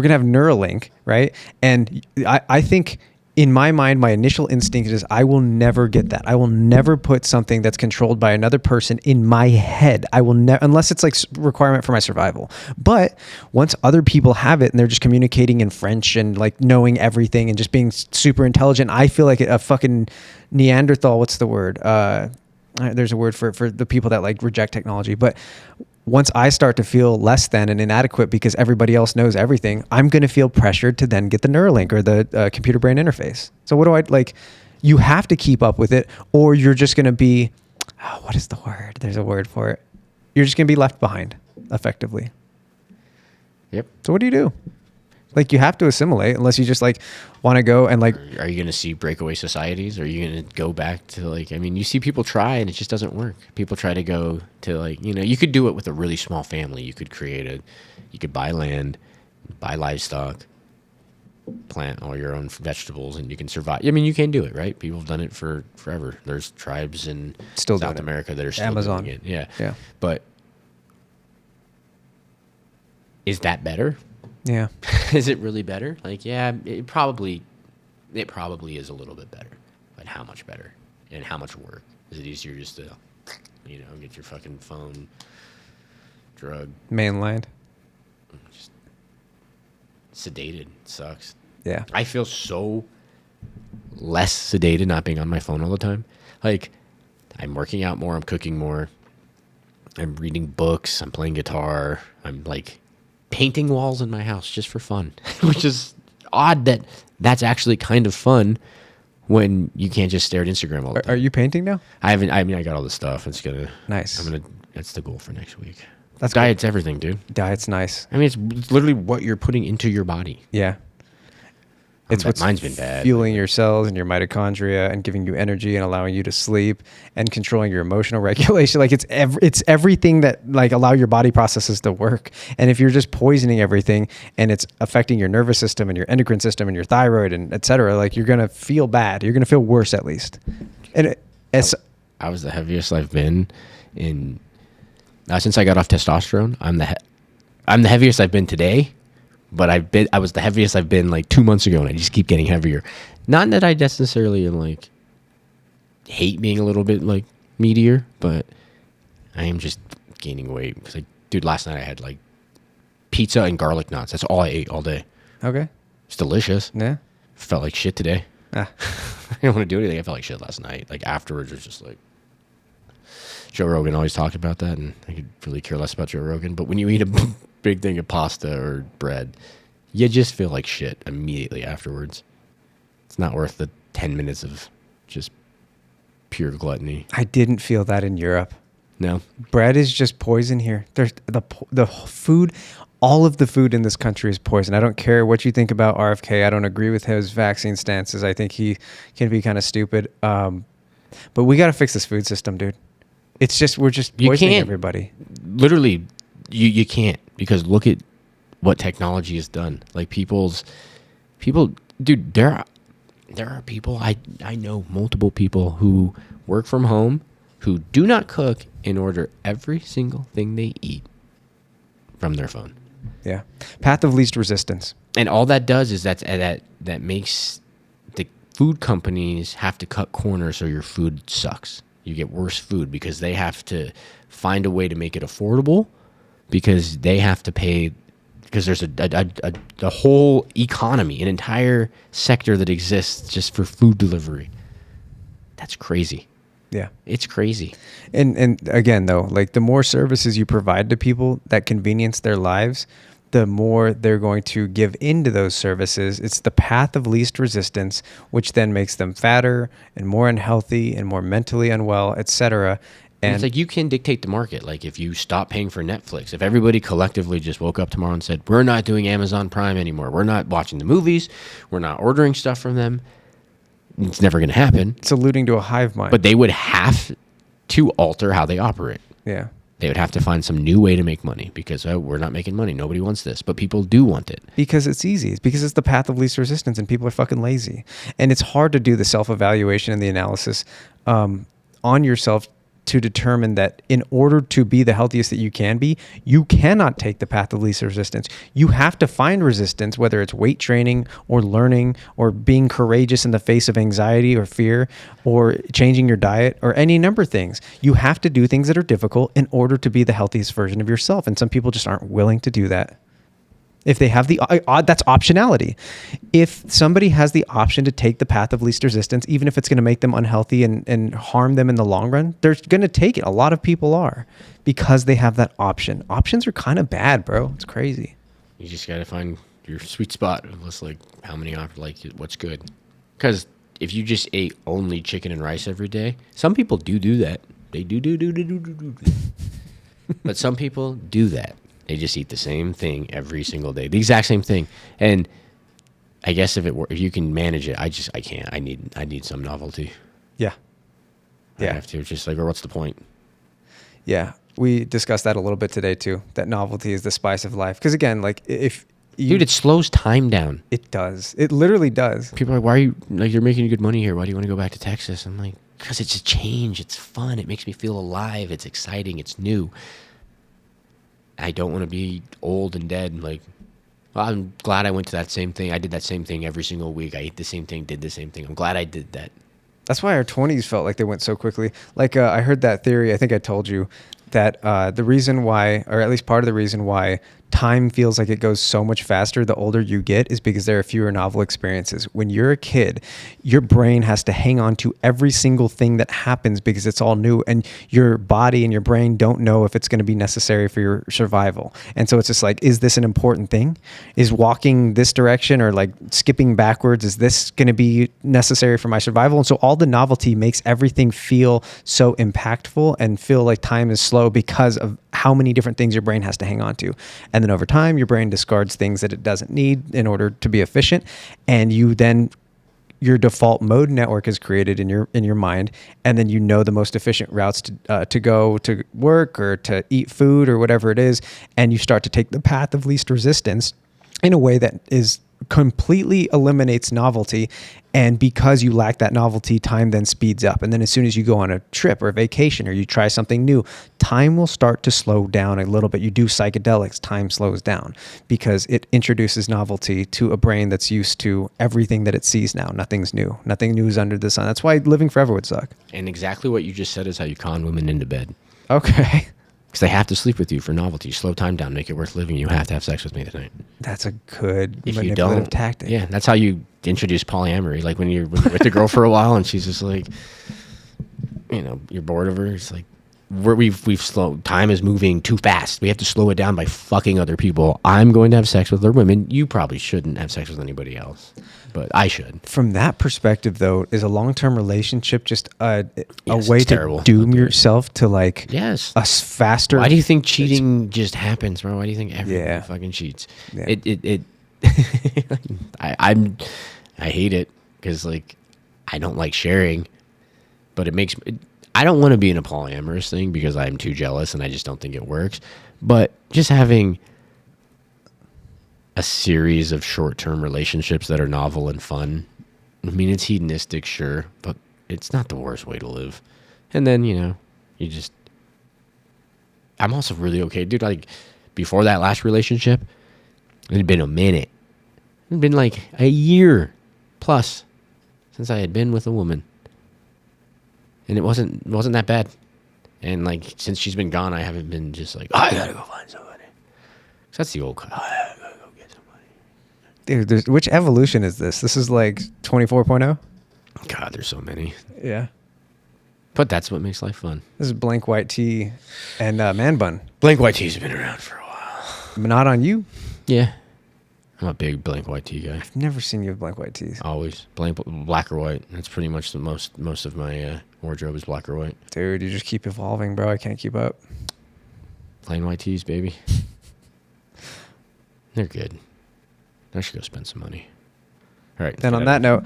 B: have Neuralink, right? And I think, in my mind, my initial instinct is I will never get that. I will never put something that's controlled by another person in my head. I will never, unless it's like requirement for my survival. But once other people have it and they're just communicating in French and like knowing everything and just being super intelligent, I feel like a fucking Neanderthal. What's the word? There's a word for the people that like reject technology. But once I start to feel less than and inadequate because everybody else knows everything, I'm going to feel pressured to then get the Neuralink or the computer brain interface. So what do I like? You have to keep up with it, or you're just going to be, what is the word? There's a word for it. You're just going to be left behind, effectively.
A: Yep.
B: So what do you do? Like, you have to assimilate unless you just like want to go and like.
A: Are you going to see breakaway societies? Are you going to go back to like? I mean, you see people try and it just doesn't work. People try to go to like, you could do it with a really small family. You could you could buy land, buy livestock, plant all your own vegetables, and you can survive. I mean, you can do it, right? People have done it for forever. There's tribes in South America that are still
B: Amazon
A: doing it. Yeah.
B: Yeah.
A: But is that better?
B: Yeah.
A: Is it really better? Like, yeah, it probably is a little bit better, but how much better and how much work? Is it easier just to, get your fucking phone drug
B: Mainlined.
A: just sedated? It sucks.
B: Yeah.
A: I feel so less sedated not being on my phone all the time. Like, I'm working out more, I'm cooking more, I'm reading books, I'm playing guitar, I'm like painting walls in my house just for fun, which is odd that that's actually kind of fun when you can't just stare at Instagram all the time.
B: Are you painting now?
A: I got all the stuff. It's
B: Nice.
A: That's the goal for next week.
B: That's
A: Diet's everything, dude.
B: Diet's nice.
A: I mean, it's literally what you're putting into your body.
B: Yeah. It's what's
A: mine's been bad.
B: Fueling your cells and your mitochondria and giving you energy and allowing you to sleep and controlling your emotional regulation. Like, it's everything that like allow your body processes to work. And if you're just poisoning everything and it's affecting your nervous system and your endocrine system and your thyroid and et cetera, like, you're going to feel bad. You're going to feel worse, at least. And
A: I was the heaviest I've been since I got off testosterone. I'm the heaviest I've been today. But I was the heaviest I've been like 2 months ago, and I just keep getting heavier. Not that I necessarily am like hate being a little bit like meatier, but I am just gaining weight because dude, last night I had like pizza and garlic knots. That's all I ate all day.
B: okay.
A: It's delicious.
B: Yeah.
A: Felt like shit today.
B: Ah.
A: I didn't want to do anything. I felt like shit last night. Like, afterwards, it was just like Joe Rogan always talked about that, and I could really care less about Joe Rogan. But when you eat a big thing of pasta or bread, you just feel like shit immediately afterwards. It's not worth the 10 minutes of just pure gluttony.
B: I didn't feel that in Europe.
A: No.
B: Bread is just poison here. There's the food, all of the food in this country is poison. I don't care what you think about RFK. I don't agree with his vaccine stances. I think he can be kind of stupid. But we got to fix this food system, dude. It's just, we're just poisoning everybody.
A: Literally, you can't, because look at what technology has done. Like, people, dude, there are people, I know multiple people who work from home, who do not cook, and order every single thing they eat from their phone.
B: Yeah. Path of least resistance.
A: And all that does is that makes the food companies have to cut corners, so your food sucks. You get worse food because they have to find a way to make it affordable, because they have to pay, because there's a whole economy, an entire sector that exists just for food delivery. That's crazy.
B: Yeah.
A: It's crazy.
B: And again, though, like the more services you provide to people that convenience their lives, the more they're going to give into those services. It's the path of least resistance, which then makes them fatter and more unhealthy and more mentally unwell, etc.
A: And it's like you can dictate the market. Like if you stop paying for Netflix, if everybody collectively just woke up tomorrow and said, we're not doing Amazon Prime anymore, we're not watching the movies, we're not ordering stuff from them, it's never going to happen.
B: It's alluding to a hive mind.
A: But they would have to alter how they operate.
B: Yeah.
A: They would have to find some new way to make money because we're not making money. Nobody wants this, but people do want it.
B: Because it's easy. It's because it's the path of least resistance and people are fucking lazy. And it's hard to do the self-evaluation and the analysis on yourself to determine that in order to be the healthiest that you can be, you cannot take the path of least resistance. You have to find resistance, whether it's weight training or learning or being courageous in the face of anxiety or fear or changing your diet or any number of things. You have to do things that are difficult in order to be the healthiest version of yourself. And some people just aren't willing to do that. If they have that's optionality. If somebody has the option to take the path of least resistance, even if it's going to make them unhealthy and harm them in the long run, they're going to take it. A lot of people are because they have that option. Options are kind of bad, bro. It's crazy.
A: You just got to find your sweet spot. It's like how many like what's good. Because if you just ate only chicken and rice every day, some people do that. They do. But some people do that. They just eat the same thing every single day, the exact same thing. And I guess if you can manage it, I can't. I need some novelty.
B: Yeah.
A: I have to. Just like, or what's the point?
B: Yeah, we discussed that a little bit today too. That novelty is the spice of life. Because again, like
A: dude, it slows time down.
B: It does. It literally does.
A: People are like, why are you like you're making good money here? Why do you want to go back to Texas? I'm like, because it's a change. It's fun. It makes me feel alive. It's exciting. It's new. I don't want to be old and dead. Like, well, I'm glad I went to that same thing. I did that same thing every single week. I ate the same thing, did the same thing. I'm glad I did that.
B: That's why our 20s felt like they went so quickly. Like I heard that theory. I think I told you that the reason why, or at least part of the reason why time feels like it goes so much faster the older you get is because there are fewer novel experiences. When you're a kid, your brain has to hang on to every single thing that happens because it's all new, and your body and your brain don't know if it's going to be necessary for your survival. And so it's just like, is this an important thing? Is walking this direction or like skipping backwards, is this going to be necessary for my survival? And so all the novelty makes everything feel so impactful and feel like time is slow because of how many different things your brain has to hang on to. And then over time, your brain discards things that it doesn't need in order to be efficient. And your default mode network is created in your mind. And then you know the most efficient routes to go to work or to eat food or whatever it is. And you start to take the path of least resistance in a way that is completely eliminates novelty. And because you lack that novelty, time then speeds up. And then as soon as you go on a trip or a vacation or you try something new, time will start to slow down a little bit. You do psychedelics, time slows down because it introduces novelty to a brain that's used to everything that it sees now. Nothing's new. Nothing new is under the sun. That's why living forever would suck.
A: And exactly what you just said is how you con women into bed.
B: Okay.
A: Because they have to sleep with you for novelty. Slow time down, make it worth living. You have to have sex with me tonight.
B: That's a good
A: if
B: manipulative
A: you don't,
B: tactic.
A: Yeah, that's how you introduce polyamory. Like when you're with the girl for a while and she's just like, you're bored of her. It's like, we've slowed. Time is moving too fast. We have to slow it down by fucking other people. I'm going to have sex with other women. You probably shouldn't have sex with anybody else, but I should.
B: From that perspective, though, is a long-term relationship just a way to
A: terrible.
B: doom yourself to like
A: a
B: faster?
A: Why do you think cheating just happens, bro? Why do you think everyone fucking cheats?
B: Yeah.
A: I hate it because like I don't like sharing, but it makes I don't want to be in a polyamorous thing because I'm too jealous and I just don't think it works. But just having a series of short-term relationships that are novel and fun. I mean, it's hedonistic, sure, but it's not the worst way to live. And then, I'm also really okay. Dude, like, before that last relationship, it had been a minute. It had been like a year plus since I had been with a woman. And it wasn't that bad. And, like, since she's been gone, I haven't been just like, I gotta go find somebody. So that's the old cut. I gotta go get somebody.
B: Dude, which evolution is this? This is like 24.0?
A: God, there's so many.
B: Yeah.
C: But that's what makes life fun.
B: This is blank white tee and man bun.
A: Blank white tees have been around for a while.
B: But not on you.
C: Yeah.
A: I'm a big blank white tee guy.
B: I've never seen you with blank white tees.
A: Always black or white. That's pretty much the most of my wardrobe is black or white.
B: Dude, you just keep evolving, bro. I can't keep up.
A: Plain white tees, baby. They're good. I should go spend some money. All right.
B: Then on that note,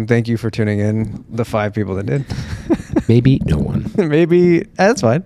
B: thank you for tuning in. The 5 people that did.
C: Maybe no one.
B: Maybe that's fine.